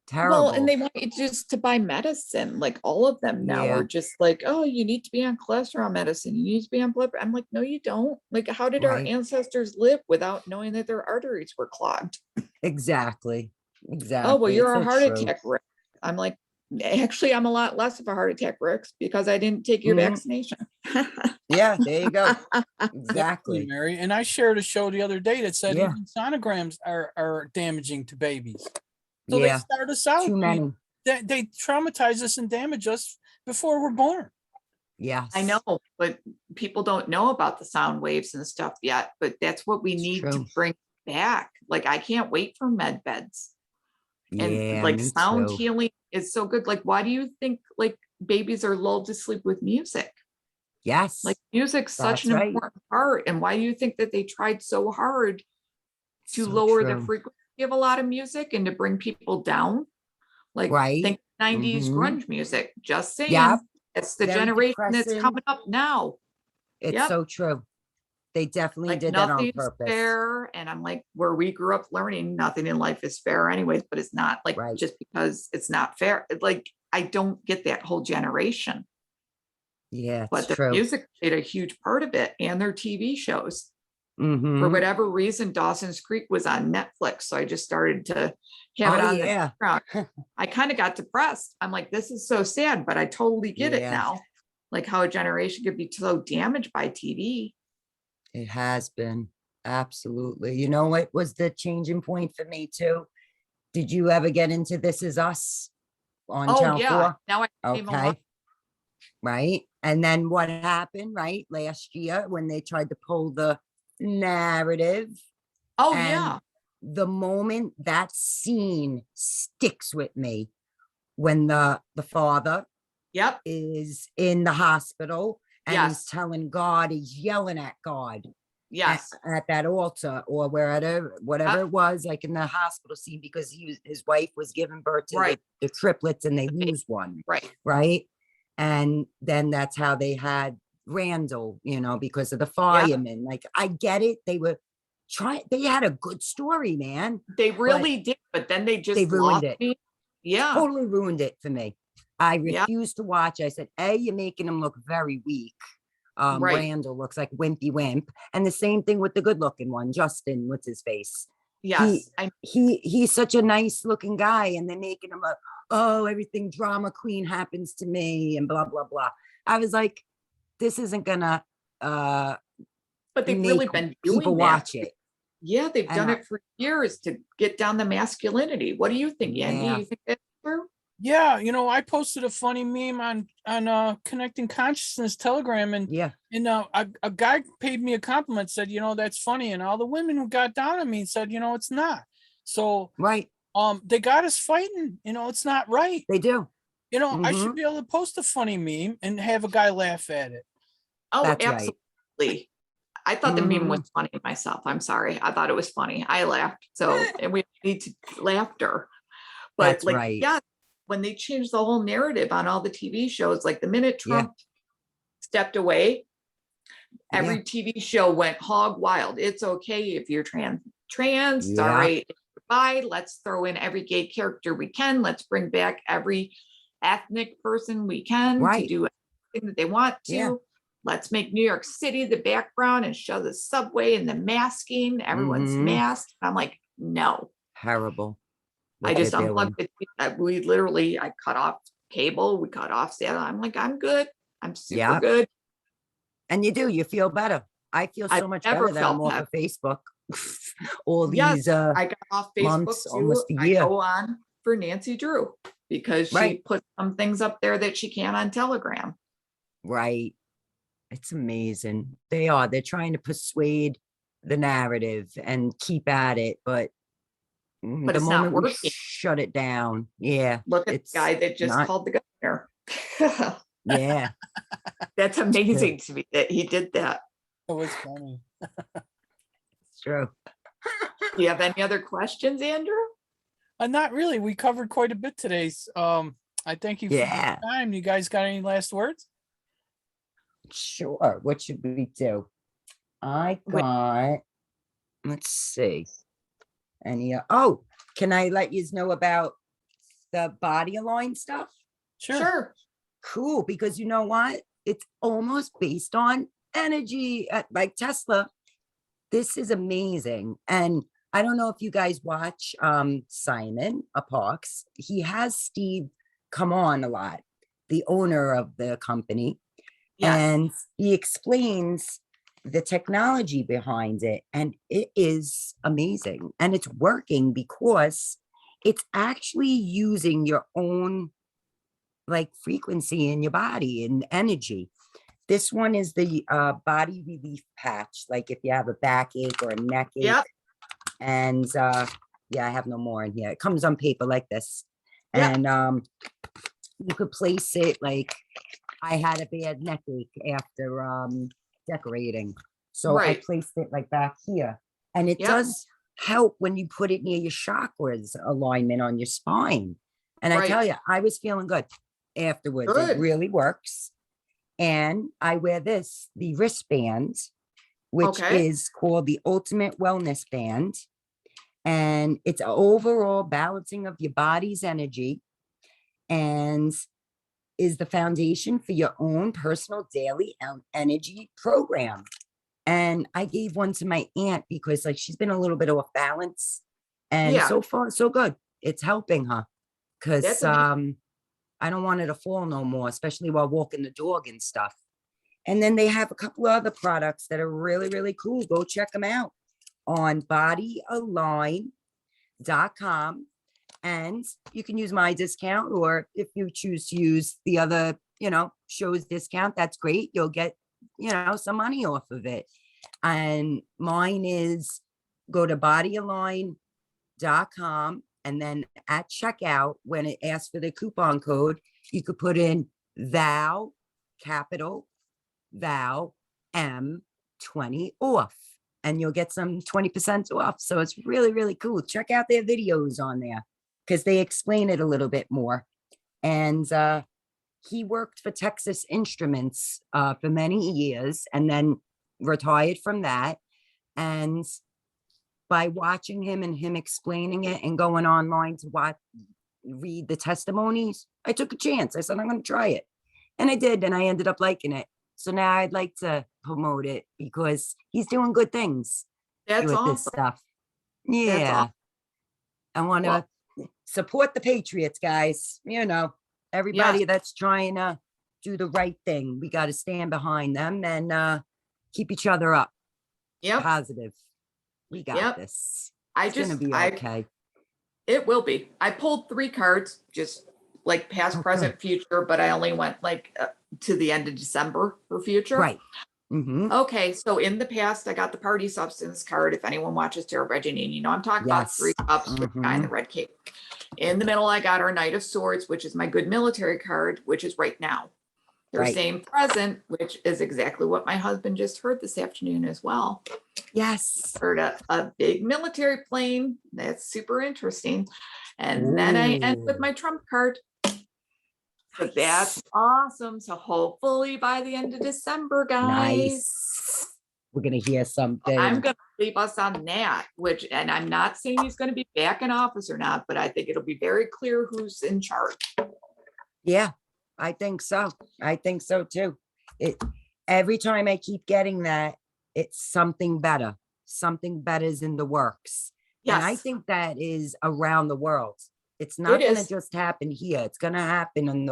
S2: terrible.
S3: Well, and they want you just to buy medicine. Like all of them now
S2: Yeah.
S3: are just like, oh, you need to be on cholesterol medicine. You need to be on blood. I'm like, no, you don't. Like, how did our
S2: Right.
S3: ancestors live without knowing that their arteries were clogged?
S2: Exactly. Exactly.
S3: Oh, well, you're
S2: It's
S3: a
S2: so
S3: heart
S2: true.
S3: attack risk. I'm like, actually, I'm a lot less of a heart attack risk because I didn't take your
S2: Mhm.
S3: vaccination.
S2: Yeah, there you go.
S1: Exactly,
S2: Exactly.
S1: Mary. And I shared a show the other day that said
S2: Yeah.
S1: even sonograms are damaging to babies. So
S2: Yeah.
S1: they start us out.
S2: Too many.
S1: They traumatize us and damage us before we're born.
S2: Yes.
S3: I know, but people don't know about the sound waves and stuff yet. But that's what we
S2: It's
S3: need to
S2: true.
S3: bring back. Like, I can't wait for med beds. And
S2: Yeah,
S3: like
S2: me
S3: sound
S2: too.
S3: healing is so good. Like, why do you think like babies are lulled to sleep with music?
S2: Yes,
S3: Like, music's such
S2: that's
S3: an
S2: right.
S3: important part. And why do you think that they tried so hard to
S2: So
S3: lower the
S2: true.
S3: frequency of a lot of music and to bring people down? Like,
S2: Right.
S3: think 90s
S2: Mhm.
S3: grunge music. Just saying.
S2: Yep.
S3: It's the
S2: Very
S3: generation that's
S2: depressing.
S3: coming up now.
S2: It's
S3: Yep.
S2: so true. They definitely
S3: Like,
S2: did that on
S3: nothing's
S2: purpose.
S3: fair. And I'm like, where we grew up learning, nothing in life is fair anyways, but it's not like
S2: Right.
S3: just because it's not fair. Like, I don't get that whole generation,
S2: Yeah,
S3: but
S2: it's
S3: the
S2: true.
S3: music played a huge part of it, and their TV shows. For
S2: Mm-hmm.
S3: whatever reason, Dawson's Creek was on Netflix. So I just started to have it
S2: Oh,
S3: on the
S2: yeah.
S3: background. I kind of got depressed. I'm like, this is so sad, but I totally get it
S2: Yeah.
S3: now. Like, how a generation could be so damaged by TV.
S2: It has been. Absolutely. You know what was the changing point for me too? Did you ever get into This Is Us on
S3: Oh
S2: Channel
S3: yeah.
S2: 4?
S3: Now I came along.
S2: Okay. Right. And then what happened, right? Last year when they tried to pull the narrative,
S3: Oh
S2: and
S3: yeah.
S2: the moment that scene sticks with me, when the father
S3: Yep.
S2: is in the hospital and he's
S3: Yes.
S2: telling God, he's yelling at God
S3: Yes.
S2: at that altar or whatever it was, like in the hospital scene, because his wife was giving birth to
S3: Right.
S2: the triplets and they
S3: Okay.
S2: lose one.
S3: Right.
S2: Right. And then that's how they had Randall, because of the firemen. Like, I get it. They had a good story, man.
S3: They really did, but then they just
S2: ruined
S3: lost
S2: it.
S3: me. Yeah.
S2: Totally ruined it for me. I
S3: Yep.
S2: refused to watch. I said, you're making him look very weak.
S3: Right.
S2: Randall looks like wimpy wimp. And the same thing with the good looking one, Justin, what's his face?
S3: Yes.
S2: He's such a nice looking guy, and they're making him a, oh, everything drama queen happens to me and blah, blah, blah. I was like, this isn't gonna
S3: But they've really
S2: make
S3: been doing
S2: people
S3: that.
S2: watch it.
S3: Yeah, they've
S2: And
S3: done it for years to get down the masculinity. What do you think, Andy?
S2: Yeah.
S3: You think that's true?
S1: Yeah, I posted a funny meme on Connecting Consciousness Telegram, and
S2: Yeah.
S1: a guy paid me a compliment, said, that's funny, and all the women who got down on me said, it's not. So
S2: Right.
S1: they got us fighting. It's not right.
S2: They do.
S1: I should be able to post a funny meme and have a guy laugh at it.
S3: Oh,
S2: That's right.
S3: absolutely. I thought the meme was funny myself. I'm sorry. I thought it was funny. I laughed. So, and we need to laughter. But
S2: That's
S3: like,
S2: right.
S3: yeah, when they changed the whole narrative on all the TV shows, like the minute Trump stepped away, every TV show went hog wild. It's okay if you're trans, it's all right. Bye. Let's throw in every gay character we can. Let's bring back every ethnic person we can to do everything that they want to.
S2: Yeah.
S3: Let's make New York City the background and show the subway and the masking. Everyone's masked. I'm like, no.
S2: Terrible.
S3: I just unplugged it. I cut off cable. We cut off satellite. I'm like, I'm good. I'm super good.
S2: And you feel better. I feel so much
S3: never
S2: better that I'm
S3: felt
S2: off of Facebook. All these
S3: I got off Facebook
S2: months,
S3: too.
S2: almost a
S3: I
S2: year.
S3: go on for Nancy Drew because she put some things up there that she can on Telegram.
S2: Right. It's amazing. They're trying to persuade the narrative and keep at it, but the
S3: it's
S2: moment
S3: not
S2: we
S3: working.
S2: shut it down. Yeah.
S3: Look at the guy that just called the governor.
S2: Yeah.
S3: That's amazing to me that he did that.
S1: It was funny.
S2: It's true.
S3: Do you have any other questions, Andrew?
S1: Not really. We covered quite a bit today. I thank you for your time. You guys got any last words?
S2: Sure. What should we do? I got, let's see. Can I let you know about the body align stuff?
S3: Sure.
S2: Cool. Because you know what? It's almost based on energy, like Tesla. This is amazing. And I don't know if you guys watch Simon Parks. He has Steve come on a lot, the owner of the company.
S3: Yes.
S2: And he explains the technology behind it. And it is amazing. And it's working because it's actually using your own frequency in your body and energy. This one is the body relief patch. Like if you have a backache or a neck ache, And yeah, I have no more in here. It comes on paper like this.
S3: Yeah.
S2: And you could place it like I had a bad neck ache after decorating. So I
S3: Right.
S2: placed it like back here. And it
S3: Yep.
S2: does help when you put it near your chakras alignment on your spine. And I tell
S3: Right.
S2: you, I was feeling good afterwards.
S3: Good.
S2: It really works. And I wear this, the wristband, which
S3: Okay.
S2: is called the Ultimate Wellness Band. And it's an overall balancing of your body's energy and is the foundation for your own personal daily energy program. And I gave one to my aunt because like she's been a little bit off balance. And
S3: Yeah.
S2: so far, so good. It's helping her. Because
S3: That's amazing.
S2: I don't want her to fall no more, especially while walking the dog and stuff. And then they have a couple of other products that are really, really cool. Go check them out on bodyalign.com. And you can use my discount, or if you choose to use the other, show's discount, that's great. You'll get, some money off of it. And mine is go to bodyalign.com. And then at checkout, when it asks for the coupon code, you could put in thou, capital thou, M20 off, and you'll get some 20% off. So it's really, really cool. Check out their videos on there because they explain it a little bit more. And he worked for Texas Instruments for many years and then retired from that. And by watching him and him explaining it and going online to read the testimonies, I took a chance. I said, I'm going to try it. And I did. And I ended up liking it. So now I'd like to promote it because he's doing good things
S3: That's
S2: with this
S3: awesome.
S2: stuff.
S3: That's
S2: Yeah.
S3: awesome.
S2: I want to support the Patriots, guys. Everybody that's trying to do the right thing. We got to stand behind them and keep each other up.
S3: Yep.
S2: Positive. We got
S3: Yep.
S2: this.
S3: I
S2: It's going to
S3: just,
S2: be okay.
S3: it will be. I pulled 3 cards, just like past,
S2: Okay.
S3: present, future, but I only went like to the end of December for future.
S2: Right. Mm-hmm.
S3: Okay, so in the past, I got the party substance card. If anyone watches Tarot by Janine, I'm talking about
S2: Yes.
S3: 3 cups with the guy in the red cape. In the middle, I got our Knight of Swords, which is my good military card, which is right now. They're
S2: Right.
S3: saying present, which is exactly what my husband just heard this afternoon as well.
S2: Yes.
S3: Heard a big military plane. That's super interesting. And then I end with
S2: Ooh.
S3: my Trump card. So that's awesome. So hopefully by the end of December, guys,
S2: Nice. We're going to hear something.
S3: I'm going to leave us on that, and I'm not saying he's going to be back in office or not, but I think it'll be very clear who's in charge.
S2: Yeah, I think so. I think so too. Every time I keep getting that, it's something better. Something better is in the works. And I
S3: Yes,
S2: think that is around the world. It's not
S3: It
S2: going to
S3: is.
S2: just happen here. It's going to happen in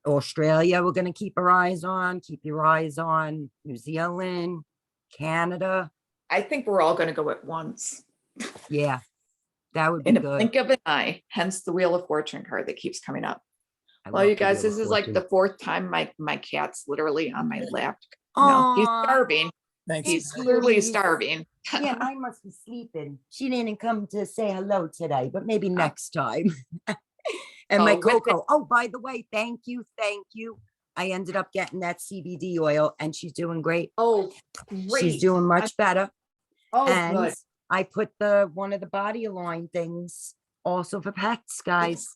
S2: Australia. We're going to keep our eyes on, keep your eyes on New Zealand, Canada.
S3: I think we're all going to go at once
S2: Yeah, that would be
S3: in a
S2: good.
S3: blink of an eye, hence the Wheel of Fortune card that keeps coming up.
S2: I
S3: Well,
S2: love
S3: you
S2: the
S3: guys,
S2: Wheel
S3: this
S2: of
S3: is like
S2: Fortune.
S3: the 4th time my cat's literally on my lap. No, he's
S2: Aw,
S3: starving.
S1: Thanks.
S3: He's
S2: Mary.
S3: clearly starving.
S2: Yeah, mine must be sleeping. She didn't come to say hello today, but maybe next time. And my
S3: Oh, with
S2: Coco. Oh, by the way, thank you. I ended up getting that CBD oil and she's doing great.
S3: Oh,
S2: She's
S3: great.
S2: doing much better.
S3: Oh,
S2: And
S3: good.
S2: I put one of the body align things also for pets, guys.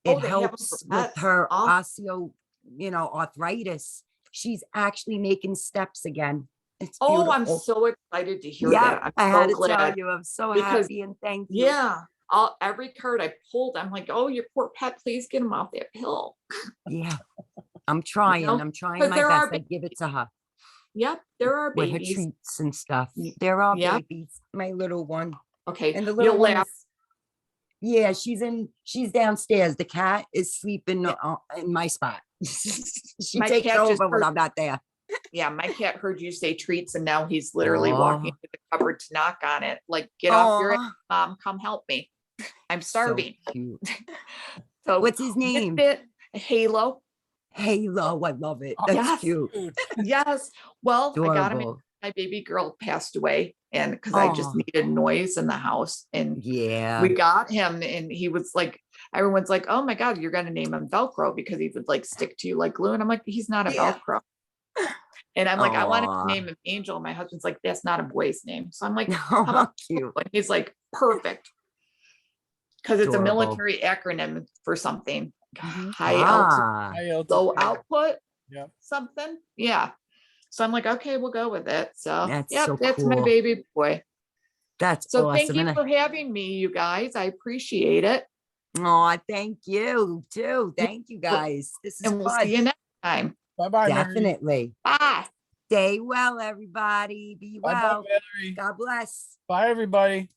S3: Oh,
S2: It
S3: they have 'em
S2: helps
S3: for
S2: with
S3: pets.
S2: her
S3: Awesome.
S2: arthritis. She's actually making steps again. It's
S3: Oh, I'm
S2: beautiful.
S3: so excited to hear
S2: Yeah,
S3: that. I'm
S2: I had
S3: so
S2: to tell
S3: glad.
S2: you, I'm so
S3: Because-
S2: happy and thank you.
S3: Yeah. Every card I pulled, I'm like, oh, your poor pet, please get him off that pill.
S2: Yeah, I'm trying.
S3: know,
S2: I'm trying
S3: 'cause
S2: my
S3: there
S2: best.
S3: are
S2: I give it to her
S3: Yep, there are
S2: with her
S3: babies.
S2: treats and stuff.
S3: Y-
S2: There are
S3: yep.
S2: babies. My little one
S3: Okay,
S2: and the little
S3: you'll
S2: one
S3: laugh.
S2: is. Yeah, she's downstairs. The cat is sleeping
S3: Yeah.
S2: in my spot. She
S3: My
S2: takes
S3: cat just
S2: over when
S3: heard-
S2: I'm not there.
S3: Yeah, my cat heard you say treats and now he's literally walking
S2: Aw.
S3: to the cupboard to knock on it. Like, get off your ass,
S2: Aw,
S3: mom, come help me. I'm
S2: so
S3: starving.
S2: cute.
S3: So
S2: What's his
S3: with
S2: name?
S3: it, Halo.
S2: Halo. I love it.
S1: Oh,
S2: That's
S3: yes.
S2: cute.
S1: Dude,
S3: Yes. Well, I got him.
S2: Adorable.
S3: My baby girl passed away And because I just
S2: Aw.
S3: needed noise in the house, and
S2: Yeah.
S3: we got him, and he was like, everyone's like, oh my God, you're gonna name him Velcro because he would like stick to you like glue. And I'm like, he's not a
S2: Yeah.
S3: Velcro. And I'm like, I wanted to
S2: Aw.
S3: name him Angel. My husband's like, that's not a boy's name. So I'm like,
S2: Oh,
S3: how
S2: how
S3: about
S2: cute.
S3: and he's like, perfect. Because it's a
S2: Adorable.
S3: military acronym for something.
S1: Mhm.
S3: High altitude,
S2: Ah,
S1: High
S3: low
S1: altitude.
S3: output,
S1: Yep.
S3: something. Yeah. So I'm like, okay, we'll go with it. So
S2: That's
S3: yep,
S2: so
S3: that's my
S2: cool.
S3: baby boy.
S2: That's
S3: So thank
S2: awesome.
S3: you
S2: And
S3: for having me, you guys. I appreciate it.
S2: thank you too.
S3: Yeah,
S2: Thank you guys. This is
S3: And we'll
S2: fun.
S3: see you next time.
S1: Bye-bye, Mary.
S2: Definitely.
S3: Bye.
S2: Stay well, everybody. Be
S1: Bye-bye,
S2: well.
S1: Valerie.
S2: God bless.
S1: Bye, everybody.